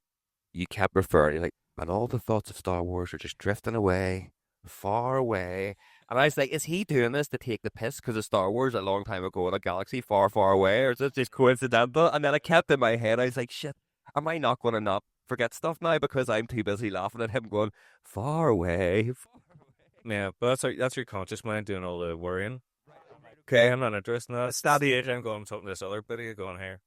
you kept referring like, and all the thoughts of Star Wars are just drifting away, far away. And I was like, is he doing this to take the piss because of Star Wars a long time ago in a galaxy far, far away? Or is this just coincidental? And then I kept in my head, I was like, shit, am I not going to not forget stuff now because I'm too busy laughing at him going, far away, far away. Yeah, but that's your conscious mind doing all the worrying. Okay. I'm not interested in that. It's not Stage, I'm going something to this other bit of going here.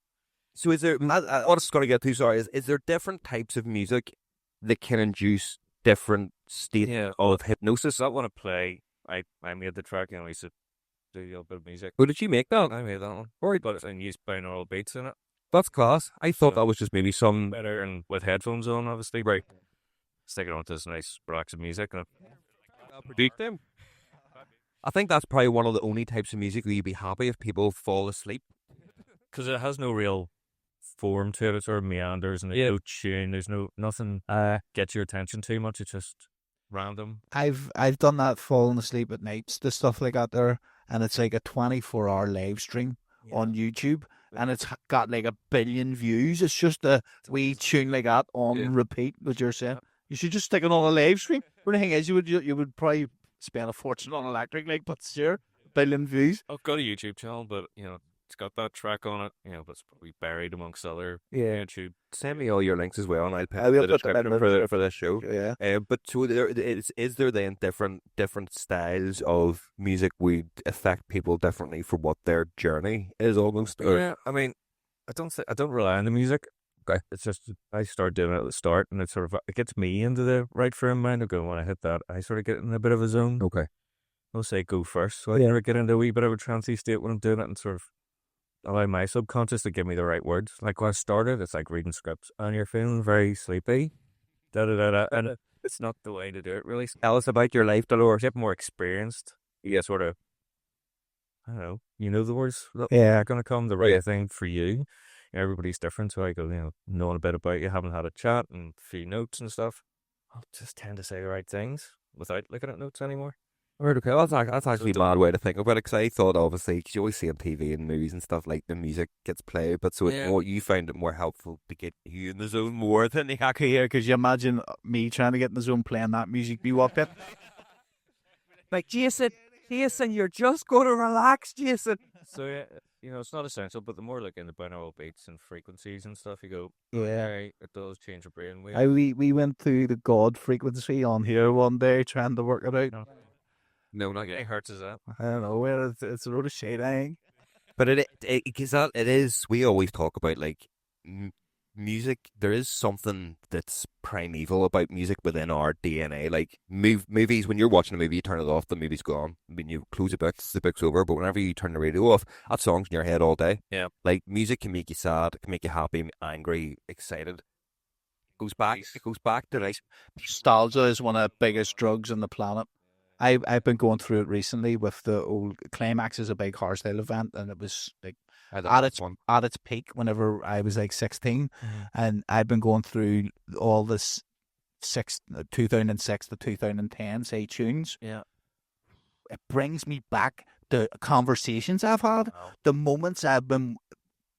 So is there, what I was going to get to, sorry, is there different types of music that can induce different states of hypnosis? I want to play. I made the track and I used to do a little bit of music. Oh, did you make that? I made that one. Right. But it's used binaural beats in it. That's class. I thought So- that was just maybe some... Better and with headphones on, obviously. Right. Sticking on to this nice, relaxing music. And I'll produce them. I think that's probably one of the only types of music where you'd be happy if people fall asleep. because it has no real form to it, it sort of meanders and there's no tune, there's nothing gets your attention too much, it's just random. I've done that falling asleep at nights, the stuff like that there, and it's like a 24-hour live stream on YouTube, and it's got like 1 billion views. It's just a wee tune like that on repeat, what you're saying. You should just stick it on a live stream. But the thing is, you would probably spend a fortune on electric, like, but sure, 1 billion views. I've got a YouTube channel, but it's got that track on it, but it's probably buried amongst other YouTube. Send me all your links as well, and I'll put I will the put them in description for this show. Yeah. But so is there then different styles of music would affect people differently for what their journey is almost? Or? Yeah, I mean, I don't rely on the music. Okay. It's just I start doing it at the start, and it gets me into the right frame of mind. I go, when I hit that, I sort of get in a bit of a zone. Okay. I'll say go first, so I never get into a wee bit of a trancey state when I'm doing it, and sort of allow my subconscious to give me the right words. Like when I started, it's like reading scripts, and you're feeling very sleepy, and it's not the way to do it. Really, Tell us about your life, Dolores. you get more experienced. You get sort of, I don't know, the words that Yeah. are going to come, the right thing for you. Everybody's different, so I go, knowing a bit about you, having had a chat and a few notes and stuff, I'll just tend to say the right things without looking at notes anymore. Right, okay. Well, that's actually a mad way to think about it, because I thought, obviously, because you always see on TV and movies and stuff, like, the music gets played, but so you find it more helpful to get you in the zone more than the Okay, yeah, because you imagine me trying to get in the zone playing that music, be what bit? like, Jason, you're just going to relax, Jason. So, it's not essential, but the more like in the binaural beats and frequencies and stuff, you go, Yeah. okay, it does change your brain wave. We went through the God frequency on here one day trying to work it out. No, not It yet. hurts as that. I don't know, it's a load of shit, I think. But it is, we always talk about, like, music. There is something that's primeval about music within our DNA. Like, movies, when you're watching a movie, you turn it off, the movie's gone. When you close the book's over. But whenever you turn the radio off, that song's in your head all day. Yeah. Like, music can make you sad, it can make you happy, angry, excited. It goes back to, like, Nostalgia is one of the biggest drugs on the planet. I've been going through it recently with the old Climax is a big hardstyle event, and it was like at its peak whenever I was like 16, and I've been going through all this 2006 to 2010 say tunes. Yeah. It brings me back to conversations I've had, the moments I've been,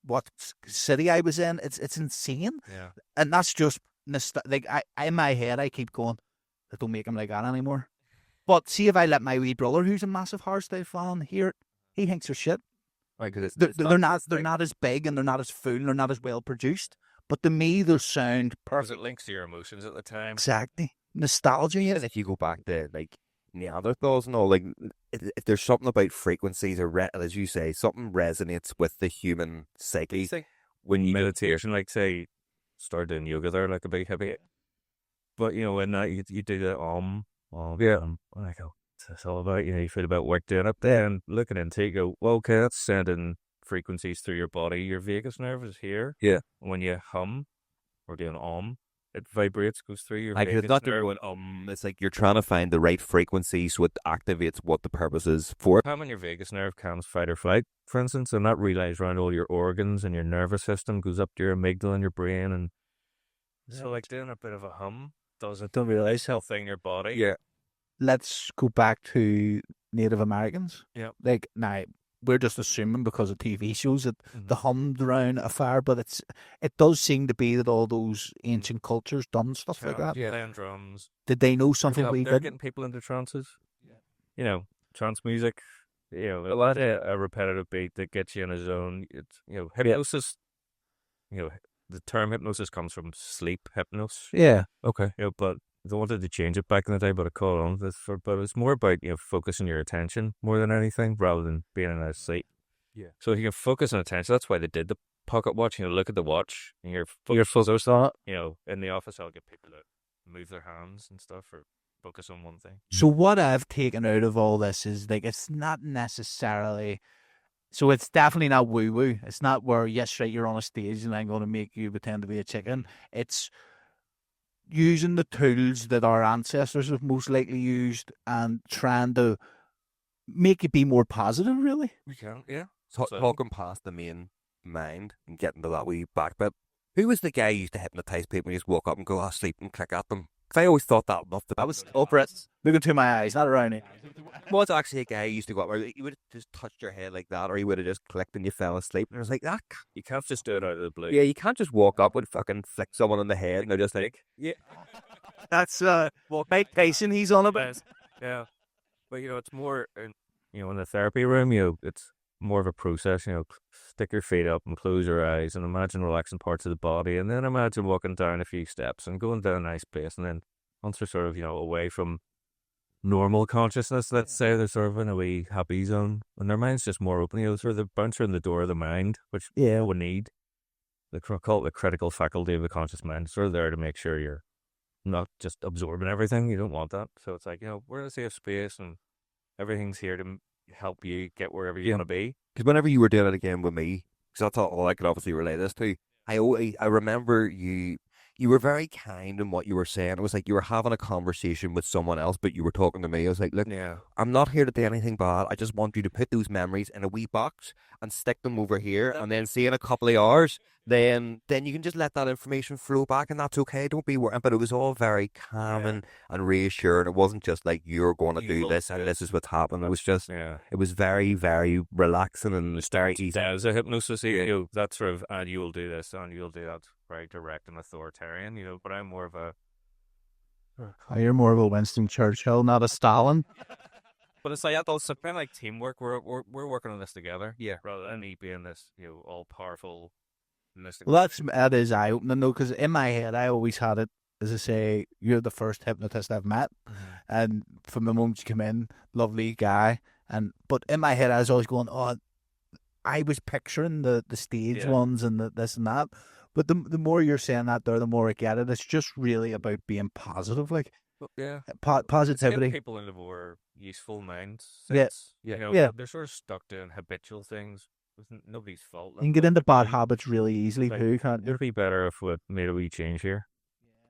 what city I was in. It's insane. Yeah. And that's just like I in my head I keep going, I don't make him like that anymore. But see if I let my wee brother, who's a massive hardstyle fan, hear it, he thinks they're shit. Right, because They're not as big and they're not as full and they're not as well produced. But to me, they sound Because perfect. it links to your emotions at the time. Exactly. Nostalgia, And if you go back to like Neanderthals and all, like if there's something about frequencies or as you say, something resonates with the human psyche when you Meditation, like say, start doing yoga there, like a big hippie. But you know, when you do the and I go, it's all about, you know, you feel about work doing it. Then looking into it, you go, well, okay, that's sending frequencies through your body. Your vagus nerve is here. Yeah. When you hum or do an it vibrates, goes through your like it's vagus not nerve. everyone it's like you're trying to find the right frequency so it activates what the purpose is for it. Hum in your vagus nerve calms fight or flight, for instance, and that relays around all your organs and your nervous system, goes up to your amygdala in your brain, and so like doing a bit of a hum don't realize how thing your body. Yeah. let's go back to Native Americans. Yep. Like, now, we're just assuming because of TV shows that they hummed around a fire, but it does seem to be that all those ancient cultures done stuff like that. Playing drums. Did they know something we They're didn't? getting people into trances. Yeah. You know, trance music. You know, a lot of a repetitive beat that gets you in a zone. It's, you know, hypnosis. You know, the term hypnosis comes from sleep hypnosis. Yeah. Okay. You know, but they wanted to change it back in the day, but I caught on this. But it's more about, you know, focusing your attention more than anything, rather than being in a sleep. Yeah. So if you can focus on attention, that's why they did the pocket watch. You know, look at the watch, and you're focused on it. You know, in the office, I'll get people to move their hands and stuff, or focus on one thing. So what I've taken out of all this is, like, it's not necessarily. So it's definitely not woo-woo. It's not where, yes, right, you're on a stage and I'm going to make you pretend to be a chicken. It's using the tools that our ancestors have most likely used and trying to make it be more positive, really. We can, yeah. Talking past the main mind and getting to that wee back bit. Who was the guy who used to hypnotize people and you just walk up and go, sleep and click at them? Because I always thought that enough. I was over it. Look into my eyes, not around it. Was actually a guy who used to go up where you would have just touched your head like that, or he would have just clicked and you fell asleep. And I was like, that. You can't just do it out of the blue. Yeah, you can't just walk up and fucking flick someone on the head and they're just like, yeah. That's Mike Tyson he's on about. Yeah. But, you know, it's more, you know, in the therapy room, you know, it's more of a process. You know, stick your feet up and close your eyes and imagine relaxing parts of the body, and then imagine walking down a few steps and going down a nice pace, and then once they're sort of, you know, away from normal consciousness, let's say, they're sort of in a wee happy zone and their mind's just more open. You know, sort of the bouncer in the door of the mind, which we need. They call it the critical faculty of the conscious mind. It's sort of there to make sure you're not just absorbing everything. You don't want that. So it's like, you know, we're in a safe space and everything's here to help you get wherever you want to be. Because whenever you were doing it again with me, because that's all I could obviously relate this to, I remember you were very kind in what you were saying. It was like you were having a conversation with someone else, but you were talking to me. I was like, look, I'm not here to do anything bad. I just want you to put those memories in a wee box and stick them over here, and then see in a couple of hours, then you can just let that information flow back, and that's okay. Don't be worried. But it was all very calming and reassuring. It wasn't just like you're going to do this and this is what's happening. It was just, it was very, very relaxing and very easy. As a hypnosis, you know, that sort of, and you will do this and you'll do that. Very direct and authoritarian, you know, but I'm more of a... You're more of a Winston Churchill, not a Stalin. But it's like, it's kind of like teamwork. We're working on this together. Yeah. Rather than me being this, you know, all-powerful... Well, that is eye-opening, though, because in my head, I always had it, as I say, you're the first hypnotist I've met. Mm-hmm. And from the moment you come in, lovely guy. But in my head, I was always going, I was picturing the stage ones and this and that. But the more you're saying that there, the more I get it. It's just really about being positive, like positivity. Getting people into more useful minds. You know, they're sort of stuck doing habitual things. It's nobody's fault. You can get into bad habits really easily too, can't you? It'd be better if we made a wee change here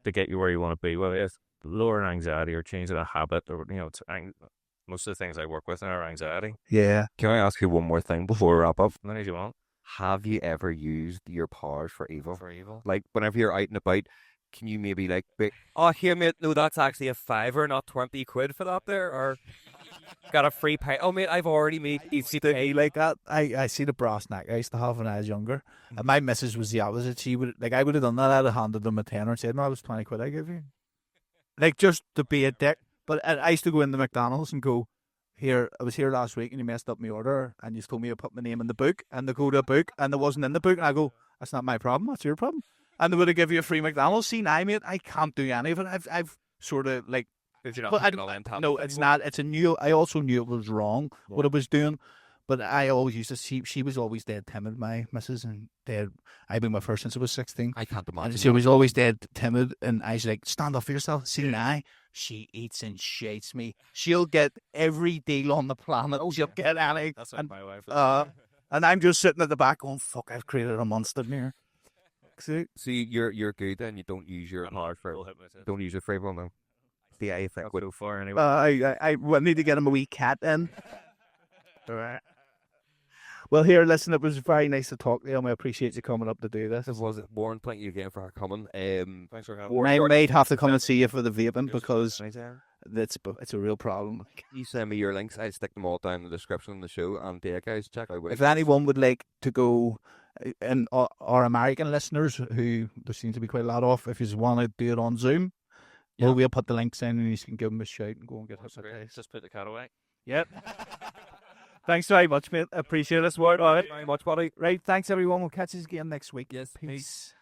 to get you where you want to be. Well, it's lowering anxiety or changing a habit, or, you know, it's most of the things I work with are anxiety. Yeah. Can I ask you one more thing before we wrap up? As you want. Have you ever used your powers for evil? Like, whenever you're out and about, can you maybe like be, here mate, no, that's actually a $5, not 20 quid for that there, or got a free pay. Oh mate, I've already made ECP like that. I see the brass neck I used to have when I was younger. And my missus was the opposite. She would, like, I would have done that. I'd have handed them a tenner and said, no, it was 20 quid I give you. Like, just to be a dick. But I used to go into McDonald's and go, here, I was here last week and you messed up my order and you told me to put my name in the book, and they go to a book and it wasn't in the book, and I go, that's not my problem, that's your problem. and they would have give you a free McDonald's. See, now, mate, I can't do any of it. I've sort of like. Did you not But put it all in top? no, it's not. It's a new. I also knew it was wrong what I was doing, but I always used to see. She was always dead timid, my missus, and dead. I've been with her since I was 16. I can't imagine. And she was always dead timid, and I was like, "Stand up for yourself." See now, she eats and shakes me. She'll get every deal on the planet. She'll get any. That's like and, my wife. and I'm just sitting at the back going, "Fuck! I've created a monster here." See, you're good then. You don't use your don't use your free one though. The I think Go far anyway. I need to get him a wee cat then. All right. Well, here, listen, it was very nice to talk to you. I appreciate you coming up to do this. It was Warren. Thank you again for coming. Thanks for having I me. might have to come and see you for the vaping because Anytime. it's a real problem. You send me your links. I'll stick them all down in the description of the show. And yeah, guys, check out. If anyone would like to go, and our American listeners, who there seems to be quite a lot of, if you want to do it on Zoom, well, we'll put the links in and you can give them a shout and go and get hypnotized. Just put the cat away. Yep. Thanks very much, mate. Appreciate this word. All right. Very much, buddy. Right. Thanks, everyone. We'll catch you again next week. Yes. Peace.